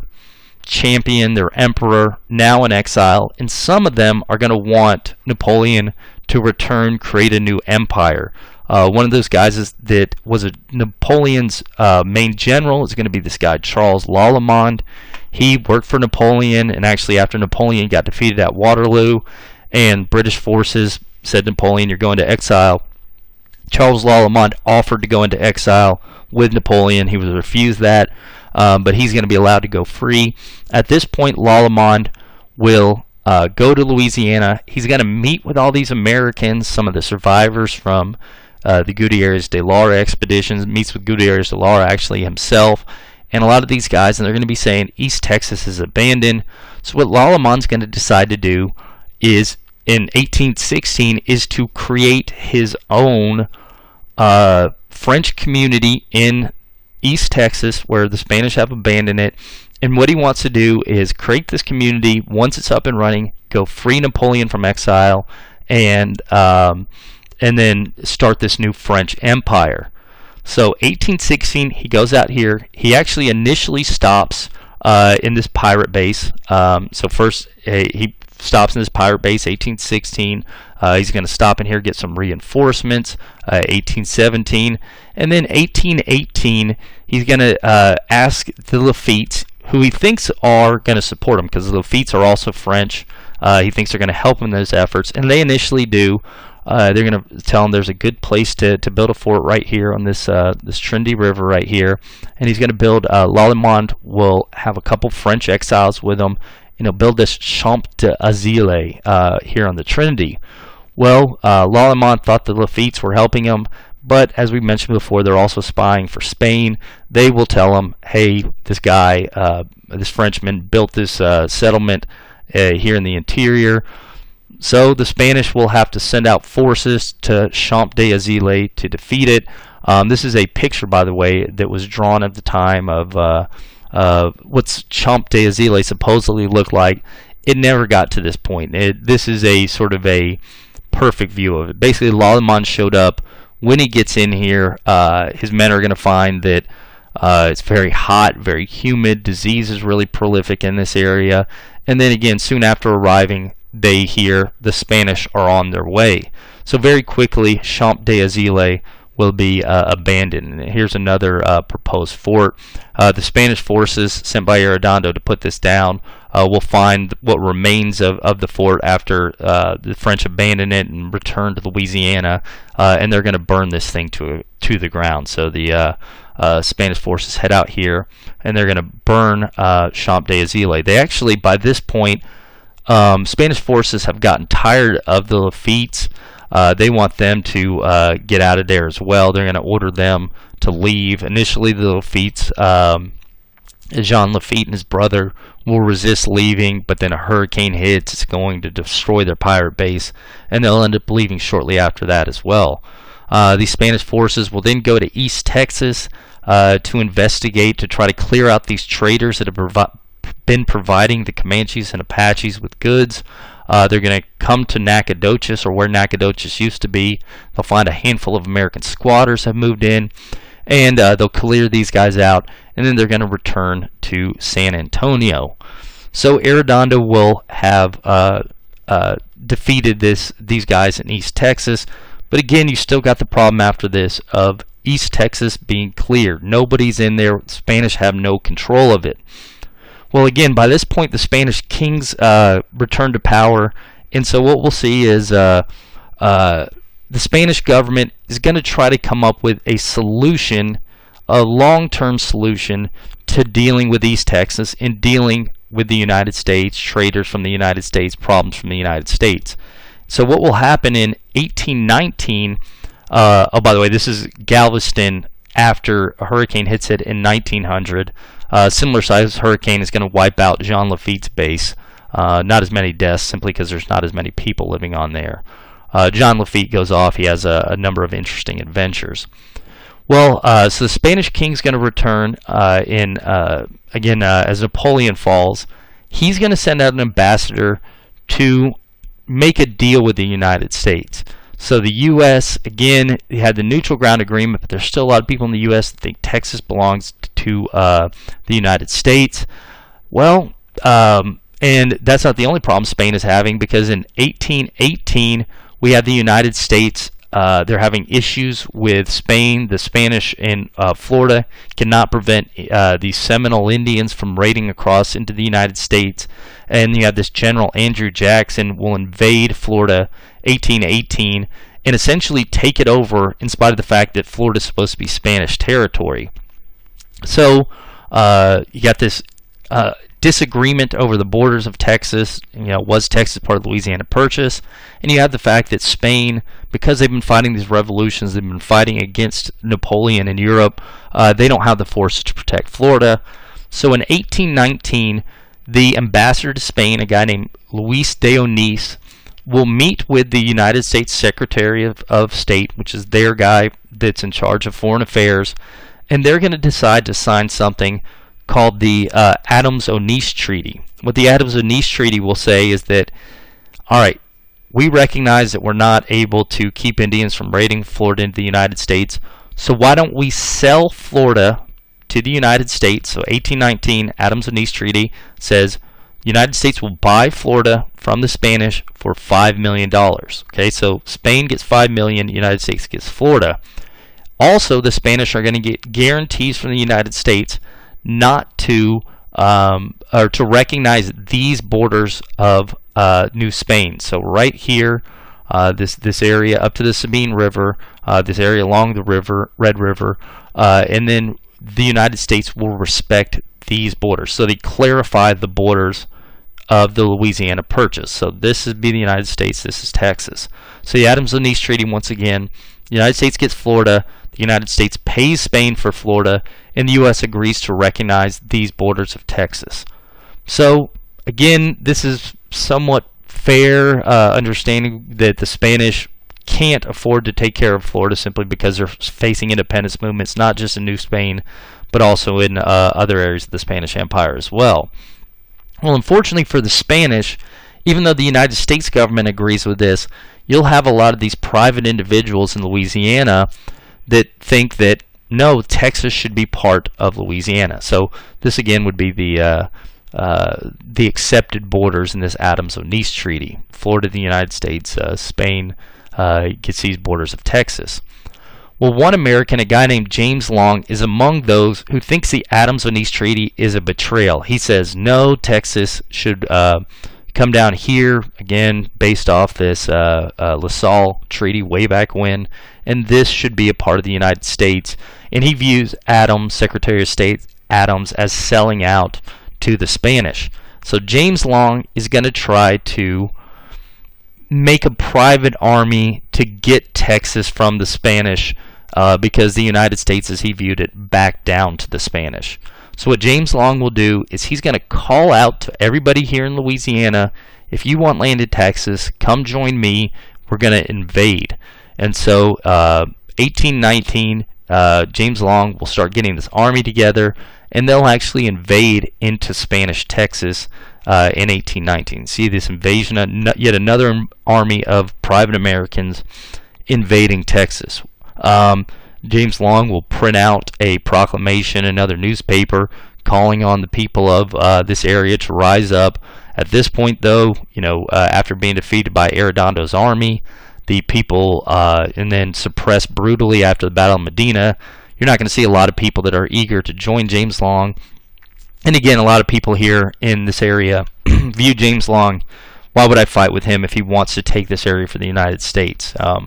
[SPEAKER 1] champion, their emperor, now in exile. And some of them are going to want Napoleon to return, create a new empire. One of those guys that was Napoleon's main general is going to be this guy, Charles Lalemant. He worked for Napoleon, and actually after Napoleon got defeated at Waterloo and British forces said, Napoleon, you're going to exile, Charles Lalemant offered to go into exile with Napoleon. He was refused that, but he's going to be allowed to go free. At this point, Lalemant will go to Louisiana. He's going to meet with all these Americans, some of the survivors from the Gutierrez de Lora expeditions, meets with Gutierrez de Lora actually himself, and a lot of these guys, and they're going to be saying East Texas is abandoned. So what Lalemant's going to decide to do is, in 1816, is to create his own French community in East Texas where the Spanish have abandoned it. And what he wants to do is create this community. Once it's up and running, go free Napoleon from exile, and then start this new French Empire. So 1816, he goes out here. He actually initially stops in this pirate base. So first he stops in this pirate base, 1816. He's going to stop in here, get some reinforcements, 1817. And then 1818, he's going to ask the Laffittes, who he thinks are going to support him, because the Laffittes are also French. He thinks they're going to help him in those efforts, and they initially do. They're going to tell him there's a good place to build a fort right here on this Trinity River right here, and he's going to build. Lalemant will have a couple French exiles with him, and he'll build this Chomp Daya here on the Trinity. Well, Lalemant thought the Laffittes were helping him, but as we mentioned before, they're also spying for Spain. They will tell him, hey, this guy, this Frenchman built this settlement here in the interior. So the Spanish will have to send out forces to Chomp Daya to defeat it. This is a picture, by the way, that was drawn at the time of what's Chomp Daya supposedly looked like. It never got to this point. This is a sort of a perfect view of it. Basically, Lalemant showed up. When he gets in here, his men are going to find that it's very hot, very humid. Disease is really prolific in this area. And then again, soon after arriving, they hear the Spanish are on their way. So very quickly, Chomp Daya will be abandoned. And here's another proposed fort. The Spanish forces sent by Arredondo to put this down will find what remains of the fort after the French abandon it and return to Louisiana, and they're going to burn this thing to the ground. So the Spanish forces head out here, and they're going to burn Chomp Daya. They actually, by this point, Spanish forces have gotten tired of the Laffittes. They want them to get out of there as well. They're going to order them to leave. Initially, the Laffittes, Jean Lafitte and his brother, will resist leaving, but then a hurricane hits. It's going to destroy their pirate base, and they'll end up leaving shortly after that as well. These Spanish forces will then go to East Texas to investigate, to try to clear out these traders that have been providing the Comanches and Apaches with goods. They're going to come to Nacogdoches, or where Nacogdoches used to be. They'll find a handful of American squatters have moved in, and they'll clear these guys out, and then they're going to return to San Antonio. So Arredondo will have defeated these guys in East Texas, but again, you still got the problem after this of East Texas being cleared. Nobody's in there. The Spanish have no control of it. Well, again, by this point, the Spanish kings return to power, and so what we'll see is the Spanish government is going to try to come up with a solution, a long-term solution to dealing with East Texas and dealing with the United States, traders from the United States, problems from the United States. So what will happen in 1819, oh, by the way, this is Galveston after a hurricane hits it in 1900. Similar size hurricane is going to wipe out Jean Lafitte's base. Not as many deaths, simply because there's not as many people living on there. John Lafitte goes off. He has a number of interesting adventures. Well, so the Spanish king's going to return again, as Napoleon falls. He's going to send out an ambassador to make a deal with the United States. So the U.S., again, had the neutral ground agreement, but there's still a lot of people in the U.S. that think Texas belongs to the United States. Well, and that's not the only problem Spain is having, because in 1818, we have the United States. They're having issues with Spain. The Spanish in Florida cannot prevent the Seminole Indians from raiding across into the United States. And you have this General Andrew Jackson will invade Florida 1818 and essentially take it over, in spite of the fact that Florida is supposed to be Spanish territory. So you got this disagreement over the borders of Texas. Was Texas part of the Louisiana Purchase? And you have the fact that Spain, because they've been fighting these revolutions, they've been fighting against Napoleon in Europe, they don't have the forces to protect Florida. So in 1819, the ambassador to Spain, a guy named Luis de Onís, will meet with the United States Secretary of State, which is their guy that's in charge of foreign affairs, and they're going to decide to sign something called the Adams-Onís Treaty. What the Adams-Onís Treaty will say is that, all right, we recognize that we're not able to keep Indians from raiding Florida into the United States, so why don't we sell Florida to the United States? So 1819, Adams-Onís Treaty says the United States will buy Florida from the Spanish for $5 million. Okay, so Spain gets $5 million, the United States gets Florida. Also, the Spanish are going to get guarantees from the United States not to or to recognize these borders of New Spain. So right here, this area up to the Sabine River, this area along the river, Red River, and then the United States will respect these borders. So they clarify the borders of the Louisiana Purchase. So this would be the United States, this is Texas. So the Adams-Onís Treaty, once again, the United States gets Florida, the United States pays Spain for Florida, and the U.S. agrees to recognize these borders of Texas. So, again, this is somewhat fair understanding that the Spanish can't afford to take care of Florida simply because they're facing independence movements, not just in New Spain, but also in other areas of the Spanish Empire as well. Well, unfortunately for the Spanish, even though the United States government agrees with this, you'll have a lot of these private individuals in Louisiana that think that, no, Texas should be part of Louisiana. So this again would be the accepted borders in this Adams-Onís Treaty. Florida, the United States, Spain gets these borders of Texas. Well, one American, a guy named James Long, is among those who thinks the Adams-Onis Treaty is a betrayal. He says, no, Texas should come down here, again, based off this LaSalle Treaty way back when, and this should be a part of the United States. And he views Adams, Secretary of State Adams, as selling out to the Spanish. So James Long is going to try to make a private army to get Texas from the Spanish because the United States, as he viewed it, backed down to the Spanish. So what James Long will do is he's going to call out to everybody here in Louisiana, if you want land in Texas, come join me, we're going to invade. And so 1819, James Long will start getting this army together, and they'll actually invade into Spanish Texas in 1819. See this invasion, yet another army of private Americans invading Texas. James Long will print out a proclamation, another newspaper, calling on the people of this area to rise up. At this point, though, after being defeated by Arredondo's army, the people, and then suppressed brutally after the Battle of Medina, you're not going to see a lot of people that are eager to join James Long. And again, a lot of people here in this area view James Long, why would I fight with him if he wants to take this area for the United States? A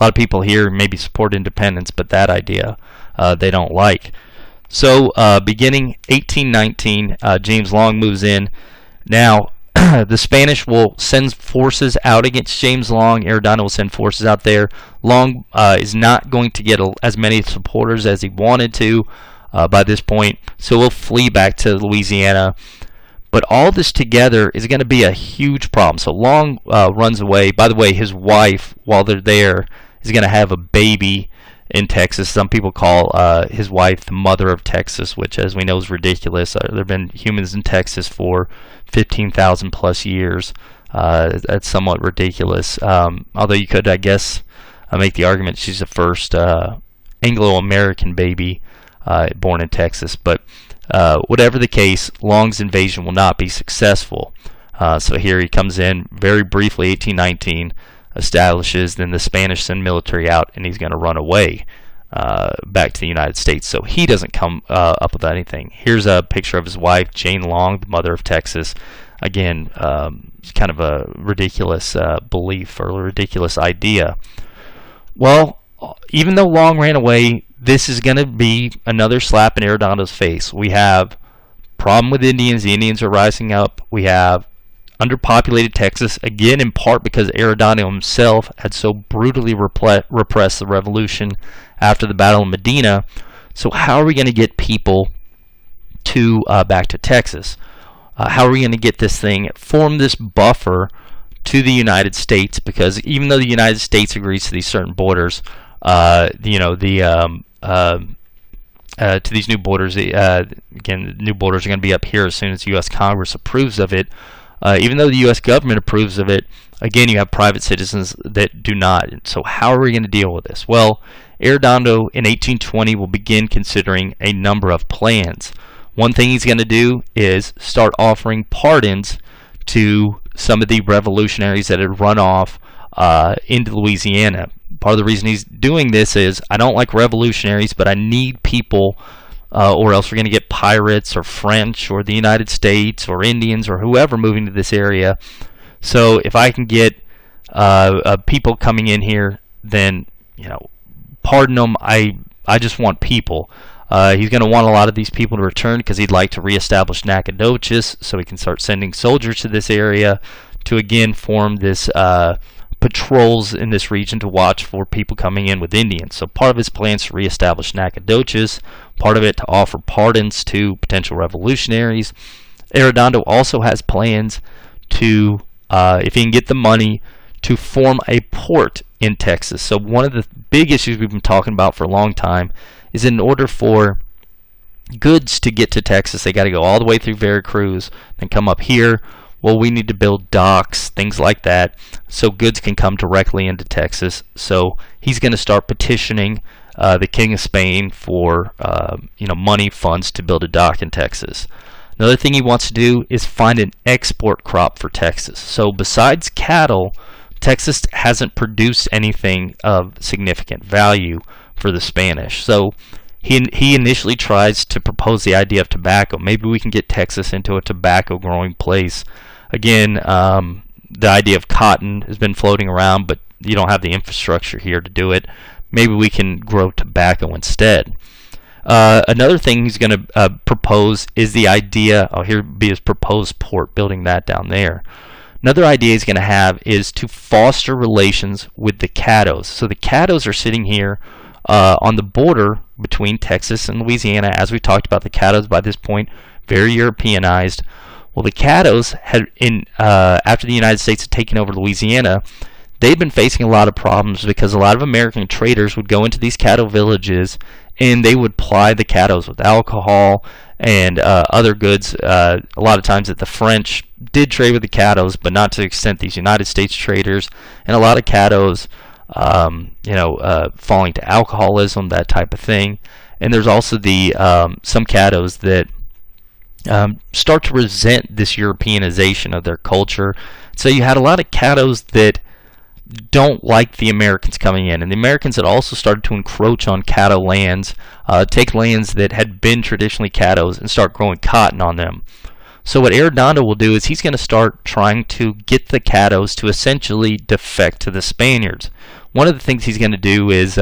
[SPEAKER 1] lot of people here maybe support independence, but that idea they don't like. So beginning 1819, James Long moves in. Now, the Spanish will send forces out against James Long. Arredondo will send forces out there. Long is not going to get as many supporters as he wanted to by this point, so we'll flee back to Louisiana. But all this together is going to be a huge problem. So Long runs away. By the way, his wife, while they're there, is going to have a baby in Texas. Some people call his wife the mother of Texas, which, as we know, is ridiculous. There have been humans in Texas for 15,000 plus years. That's somewhat ridiculous. Although you could, I guess, make the argument she's the first Anglo-American baby born in Texas. But whatever the case, Long's invasion will not be successful. So here he comes in very briefly, 1819, establishes, then the Spanish send military out, and he's going to run away back to the United States. So he doesn't come up with anything. Here's a picture of his wife, Jane Long, the mother of Texas. Again, kind of a ridiculous belief or a ridiculous idea. Well, even though Long ran away, this is going to be another slap in Arredondo's face. We have problem with Indians. The Indians are rising up. We have underpopulated Texas, again in part because Arredondo himself had so brutally repressed the revolution after the Battle of Medina. So how are we going to get people to back to Texas? How are we going to get this thing, form this buffer to the United States? Because even though the United States agrees to these certain borders, to these new borders, again, new borders are going to be up here as soon as U.S. Congress approves of it. Even though the U.S. government approves of it, again, you have private citizens that do not. So how are we going to deal with this? Well, Arredondo in 1820 will begin considering a number of plans. One thing he's going to do is start offering pardons to some of the revolutionaries that had run off into Louisiana. Part of the reason he's doing this is, I don't like revolutionaries, but I need people, or else we're going to get pirates or French or the United States or Indians or whoever moving to this area. So if I can get people coming in here, then pardon them. I just want people. He's going to want a lot of these people to return because he'd like to reestablish Nacogdoches, so he can start sending soldiers to this area to again form this patrols in this region to watch for people coming in with Indians. So part of his plans to reestablish Nacogdoches, part of it to offer pardons to potential revolutionaries. Arredondo also has plans to, if he can get the money, to form a port in Texas. So one of the big issues we've been talking about for a long time is, in order for goods to get to Texas, they got to go all the way through Veracruz and come up here. Well, we need to build docks, things like that, so goods can come directly into Texas. So he's going to start petitioning the King of Spain for money, funds to build a dock in Texas. Another thing he wants to do is find an export crop for Texas. So besides cattle, Texas hasn't produced anything of significant value for the Spanish. So he initially tries to propose the idea of tobacco. Maybe we can get Texas into a tobacco growing place. Again, the idea of cotton has been floating around, but you don't have the infrastructure here to do it. Maybe we can grow tobacco instead. Another thing he's going to propose is the idea, here would be his proposed port, building that down there. Another idea he's going to have is to foster relations with the Caddos. So the Caddos are sitting here on the border between Texas and Louisiana. As we talked about, the Caddos by this point, very Europeanized. Well, the Caddos had, after the United States had taken over Louisiana, they'd been facing a lot of problems because a lot of American traders would go into these Caddo villages and they would ply the Caddos with alcohol and other goods. A lot of times that the French did trade with the Caddos, but not to the extent these United States traders. And a lot of Caddos, falling to alcoholism, that type of thing. And there's also some Caddos that start to resent this Europeanization of their culture. So you had a lot of Caddos that don't like the Americans coming in, and the Americans had also started to encroach on Caddo lands, take lands that had been traditionally Caddos and start growing cotton on them. So what Arredondo will do is he's going to start trying to get the Caddos to essentially defect to the Spaniards. One of the things he's going to do is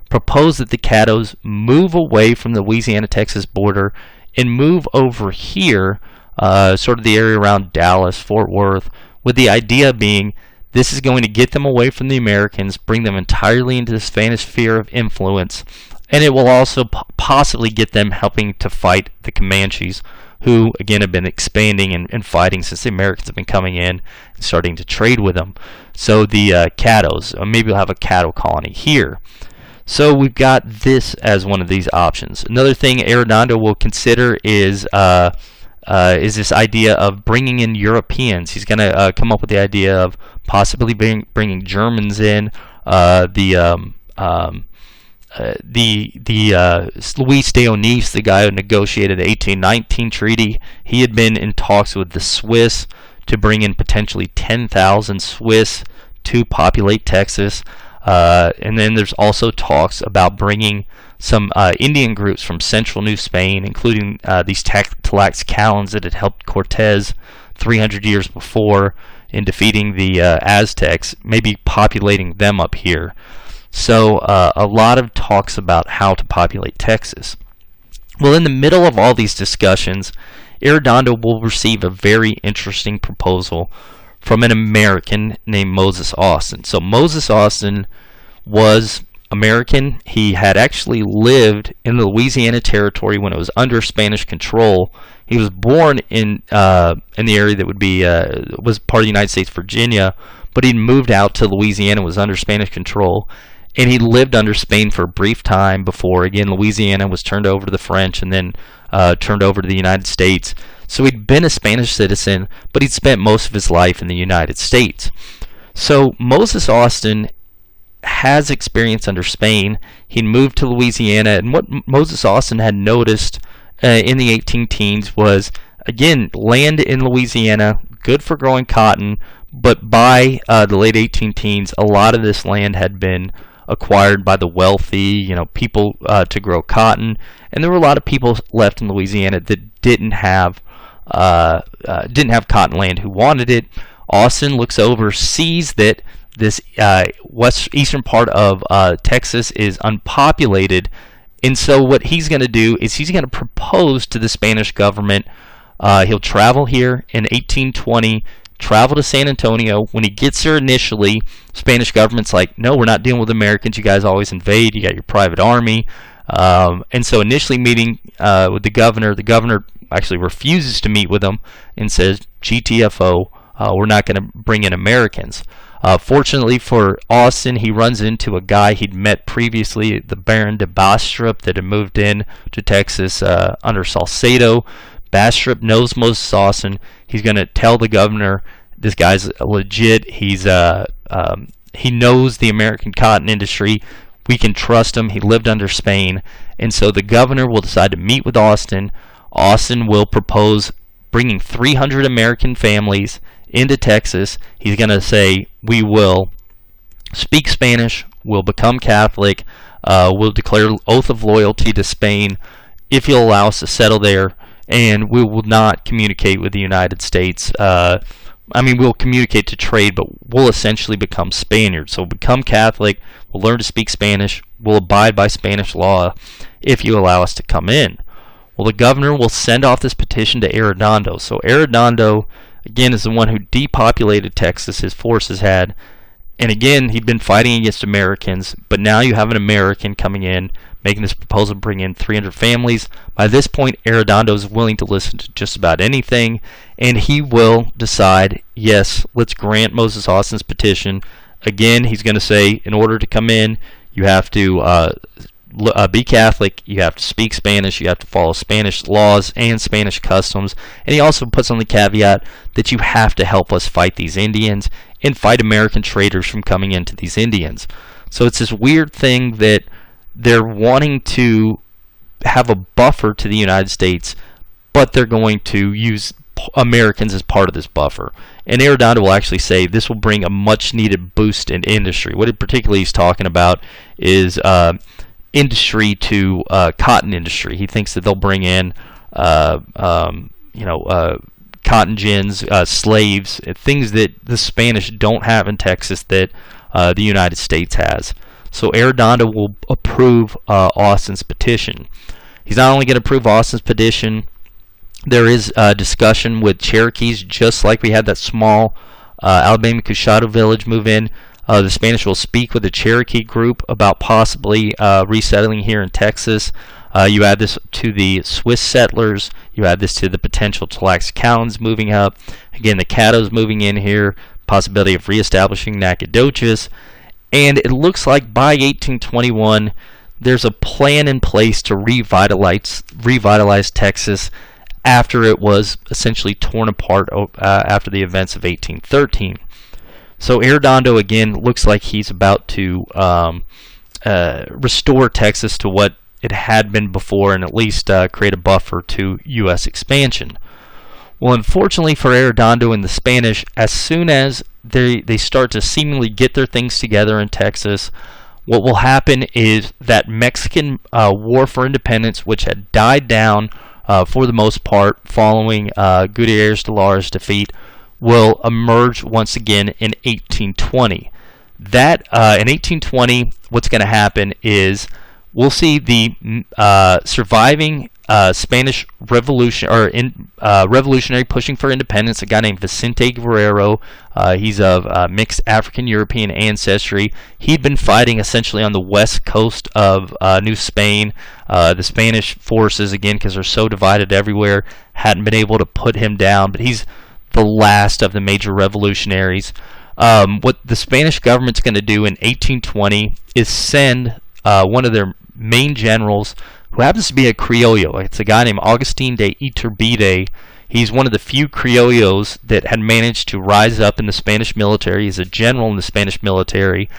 [SPEAKER 1] propose that the Caddos move away from the Louisiana-Texas border and move over here, sort of the area around Dallas, Fort Worth, with the idea being this is going to get them away from the Americans, bring them entirely into the Spanish sphere of influence, and it will also possibly get them helping to fight the Comanches, who, again, have been expanding and fighting since the Americans have been coming in and starting to trade with them. So the Caddos, maybe we'll have a Caddo colony here. So we've got this as one of these options. Another thing Arredondo will consider is this idea of bringing in Europeans. He's going to come up with the idea of possibly bringing Germans in. Luis de Onís, the guy who negotiated the 1819 treaty, he had been in talks with the Swiss to bring in potentially 10,000 Swiss to populate Texas. And then there's also talks about bringing some Indian groups from central New Spain, including these Tlaxcalans that had helped Cortez 300 years before in defeating the Aztecs, maybe populating them up here. So a lot of talks about how to populate Texas. Well, in the middle of all these discussions, Arredondo will receive a very interesting proposal from an American named Moses Austin. So Moses Austin was American. He had actually lived in the Louisiana Territory when it was under Spanish control. He was born in the area that would be was part of the United States, Virginia, but he moved out to Louisiana, was under Spanish control, and he lived under Spain for a brief time before, again, Louisiana was turned over to the French and then turned over to the United States. So he'd been a Spanish citizen, but he'd spent most of his life in the United States. So Moses Austin has experience under Spain. He moved to Louisiana, and what Moses Austin had noticed in the 18-teens was, again, land in Louisiana, good for growing cotton, but by the late 18-teens, a lot of this land had been acquired by the wealthy, people to grow cotton, and there were a lot of people left in Louisiana that didn't have cotton land who wanted it. Austin looks over, sees that this eastern part of Texas is unpopulated, and so what he's going to do is he's going to propose to the Spanish government. He'll travel here in 1820, travel to San Antonio. When he gets there initially, Spanish government's like, no, we're not dealing with Americans. You guys always invade. You got your private army. And so initially meeting with the governor actually refuses to meet with him and says, GTFO, we're not going to bring in Americans. Fortunately for Austin, he runs into a guy he'd met previously, the Baron de Bastrop, that had moved in to Texas under Salcedo. Bastrop knows Moses Austin. He's going to tell the governor, this guy's legit. He knows the American cotton industry. We can trust him. He lived under Spain. And so the governor will decide to meet with Austin. Austin will propose bringing 300 American families into Texas. He's going to say, we will speak Spanish, we'll become Catholic, We'll declare oath of loyalty to Spain if you'll allow us to settle there, and we will not communicate with the United States. We'll communicate to trade, but we'll essentially become Spaniards. So we'll become Catholic, we'll learn to speak Spanish, we'll abide by Spanish law if you allow us to come in. Well, the governor will send off this petition to Arredondo. So Arredondo, again, is the one who depopulated Texas, his forces had. And again, he'd been fighting against Americans, but now you have an American coming in, making this proposal to bring in 300 families. By this point, Arredondo is willing to listen to just about anything, and he will decide, yes, let's grant Moses Austin's petition. Again, he's going to say, in order to come in, you have to be Catholic, you have to speak Spanish, you have to follow Spanish laws and Spanish customs, and he also puts on the caveat that you have to help us fight these Indians and fight American traders from coming into these Indians. So it's this weird thing that they're wanting to have a buffer to the United States, but they're going to use Americans as part of this buffer. And Arredondo will actually say this will bring a much needed boost in industry. What it particularly he's talking about is industry to cotton industry. He thinks that they'll bring in cotton gins, slaves, things that the Spanish don't have in Texas that the United States has. So Arredondo will approve Austin's petition. He's not only going to approve Austin's petition, there is discussion with Cherokees, just like we had that small Alabama Cushado village move in. The Spanish will speak with the Cherokee group about possibly resettling here in Texas. You add this to the Swiss settlers. You add this to the potential Tlaxcalans moving up. Again, the Caddos moving in here. Possibility of reestablishing Nacogdoches. And it looks like by 1821, there's a plan in place to revitalize Texas after it was essentially torn apart after the events of 1813. So Arredondo, again, looks like he's about to restore Texas to what it had been before, and at least create a buffer to U.S. expansion. Well, unfortunately for Arredondo and the Spanish, as soon as they start to seemingly get their things together in Texas, what will happen is that Mexican War for Independence, which had died down for the most part following Gutierrez de Lora's defeat, will emerge once again in 1820. That in 1820, what's going to happen is we'll see the surviving Spanish revolution revolutionary pushing for independence, a guy named Vicente Guerrero. He's of mixed African European ancestry. He'd been fighting essentially on the west coast of New Spain. The Spanish forces, again, because they're so divided everywhere, hadn't been able to put him down, but he's the last of the major revolutionaries. What the Spanish government's going to do in 1820 is send one of their main generals, who happens to be a Criollo. It's a guy named Agustin de Iturbide. He's one of the few Criollos that had managed to rise up in the Spanish military. He's a general in the Spanish military.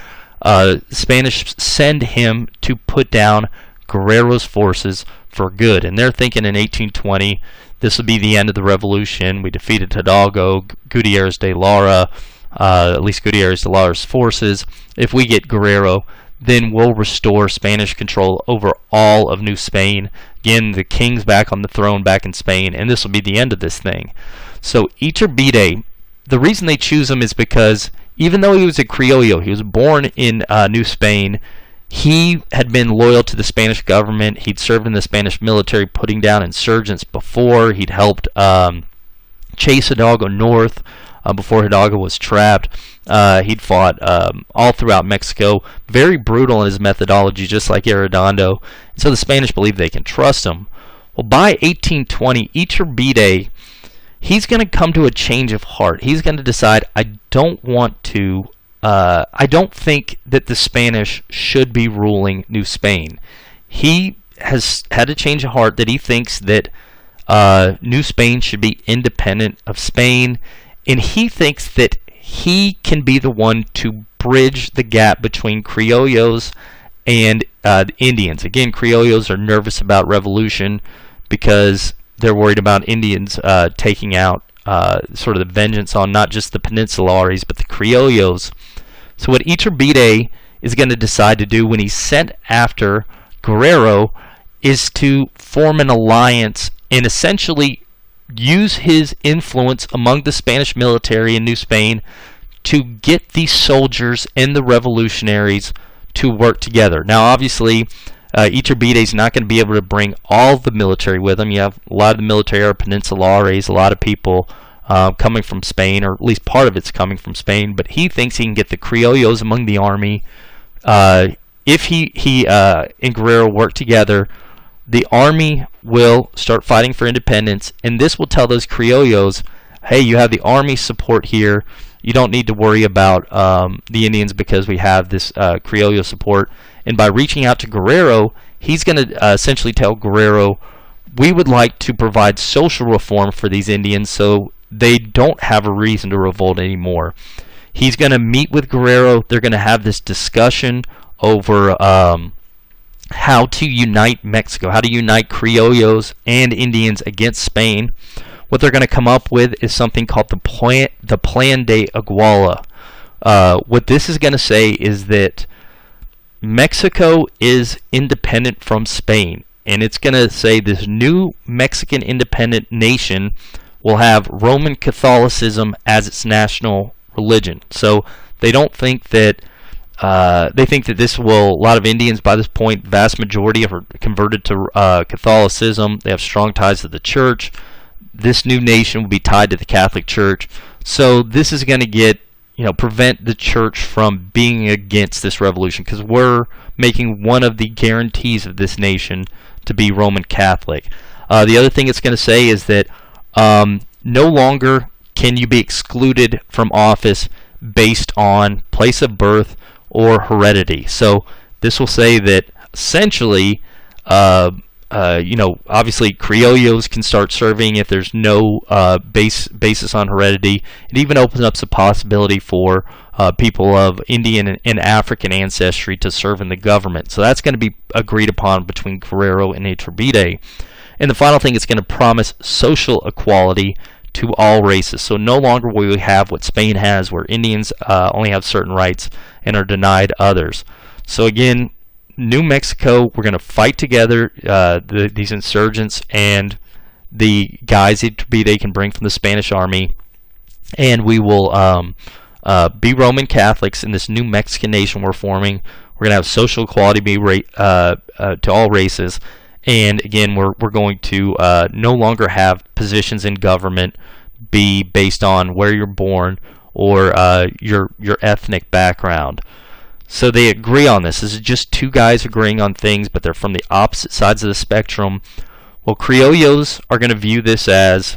[SPEAKER 1] The Spanish send him to put down Guerrero's forces for good. And they're thinking in 1820, this will be the end of the revolution. We defeated Hidalgo, Gutierrez de Lora, at least Gutierrez de Lora's forces. If we get Guerrero, then we'll restore Spanish control over all of New Spain. Again, the king's back on the throne back in Spain, and this will be the end of this thing. So Iturbide, the reason they choose him is because even though he was a Criollo, he was born in New Spain, he had been loyal to the Spanish government. He'd served in the Spanish military putting down insurgents before. He'd helped chase Hidalgo north before Hidalgo was trapped. He'd fought all throughout Mexico, very brutal in his methodology, just like Arredondo. And so the Spanish believe they can trust him. Well, by 1820, Iturbide, he's going to come to a change of heart. He's going to decide, I don't think that the Spanish should be ruling New Spain. He has had a change of heart that he thinks that New Spain should be independent of Spain, and he thinks that he can be the one to bridge the gap between Criollos and the Indians. Again, Criollos are nervous about revolution because they're worried about Indians taking out sort of the vengeance on not just the Peninsulares, but the Criollos. So what Iturbide is going to decide to do when he's sent after Guerrero is to form an alliance and essentially use his influence among the Spanish military in New Spain to get these soldiers and the revolutionaries to work together. Now, obviously, Iturbide is not going to be able to bring all the military with him. You have a lot of the military are Peninsulares, a lot of people coming from Spain, or at least part of it's coming from Spain, but he thinks he can get the Criollos among the army. If he and Guerrero work together, the army will start fighting for independence, and this will tell those Criollos, hey, you have the army support here. You don't need to worry about the Indians because we have this Criollo support. And by reaching out to Guerrero, he's going to essentially tell Guerrero, we would like to provide social reform for these Indians so they don't have a reason to revolt anymore. He's going to meet with Guerrero. They're going to have this discussion over how to unite Mexico, how to unite Criollos and Indians against Spain. What they're going to come up with is something called the Plan de Iguala. What this is going to say is that Mexico is independent from Spain, and it's going to say this new Mexican independent nation will have Roman Catholicism as its national religion. So they don't think that they think that this will, a lot of Indians by this point, vast majority are converted to Catholicism. They have strong ties to the church. This new nation will be tied to the Catholic Church. So this is going to prevent the church from being against this revolution, because we're making one of the guarantees of this nation to be Roman Catholic. The other thing it's going to say is that no longer can you be excluded from office based on place of birth or heredity. So this will say that essentially, obviously Criollos can start serving if there's no basis on heredity. It even opens up the possibility for people of Indian and African ancestry to serve in the government. So that's going to be agreed upon between Guerrero and Iturbide. And the final thing, it's going to promise social equality to all races. So no longer will we have what Spain has, where Indians only have certain rights and are denied others. So again, New Mexico, we're going to fight together, these insurgents and the guys they can bring from the Spanish army, and we will be Roman Catholics in this new Mexican nation we're forming. We're going to have social equality to all races, and again, we're going to no longer have positions in government be based on where you're born or your ethnic background. So they agree on this. This is just two guys agreeing on things, but they're from the opposite sides of the spectrum. Well, Criollos are going to view this as,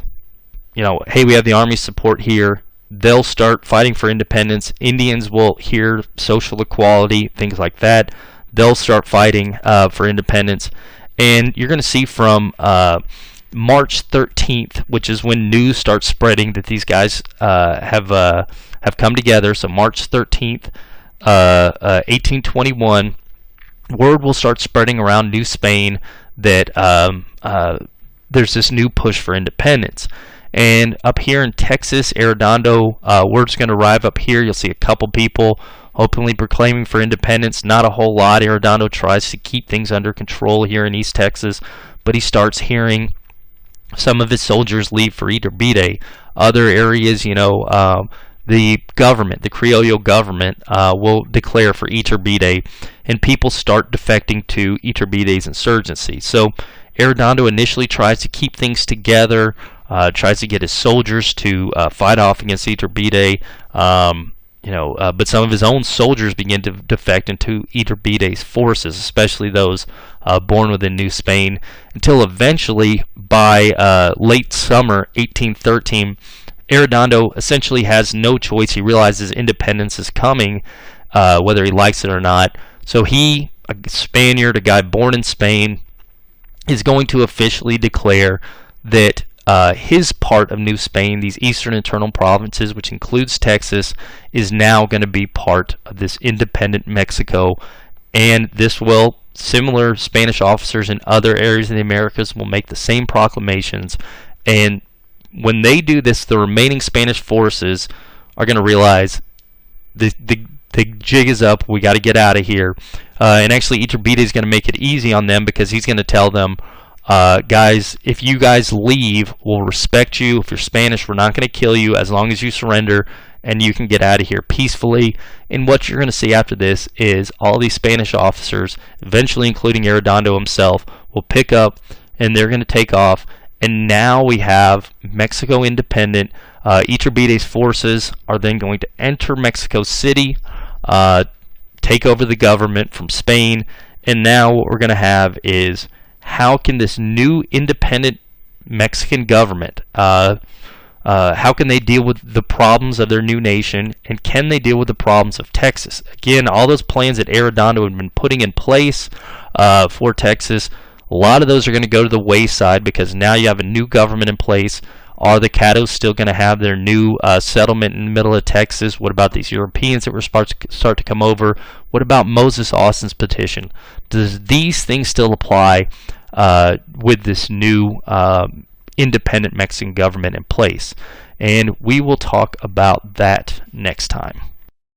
[SPEAKER 1] hey, we have the army support here. They'll start fighting for independence. Indians will hear social equality, things like that. They'll start fighting for independence. And you're going to see from March 13th, which is when news starts spreading that these guys have come together. So March 13th, 1821, word will start spreading around New Spain that there's this new push for independence. And up here in Texas, Arredondo, word's going to arrive up here. You'll see a couple people openly proclaiming for independence. Not a whole lot. Arredondo tries to keep things under control here in East Texas, but he starts hearing some of his soldiers leave for Iturbide. Other areas, the government, the Criollo government, will declare for Iturbide, and people start defecting to Iturbide's insurgency. So Arredondo initially tries to keep things together, tries to get his soldiers to fight off against Iturbide, but some of his own soldiers begin to defect into Iturbide's forces, especially those born within New Spain, until eventually, by late summer 1813, Arredondo essentially has no choice. He realizes independence is coming, whether he likes it or not. So he, a Spaniard, a guy born in Spain, is going to officially declare that his part of New Spain, these eastern internal provinces, which includes Texas, is now going to be part of this independent Mexico. And this will, similar Spanish officers in other areas of the Americas will make the same proclamations. And when they do this, the remaining Spanish forces are going to realize the the jig is up. We got to get out of here. And actually, Iturbide is going to make it easy on them because he's going to tell them, guys, if you guys leave, we'll respect you. If you're Spanish, we're not going to kill you as long as you surrender and you can get out of here peacefully. And what you're going to see after this is all these Spanish officers, eventually including Arredondo himself, will pick up and they're going to take off. And now we have Mexico independent. Iturbide's forces are then going to enter Mexico City, take over the government from Spain. And now what we're going to have is, how can this new independent Mexican government, how can they deal with the problems of their new nation, and can they deal with the problems of Texas? Again, all those plans that Arredondo had been putting in place for Texas, a lot of those are going to go to the wayside because now you have a new government in place. Are the Caddos still going to have their new settlement in the middle of Texas? What about these Europeans that were start to come over? What about Moses Austin's petition? Does these things still apply with this new independent Mexican government in place? And we will talk about that next time.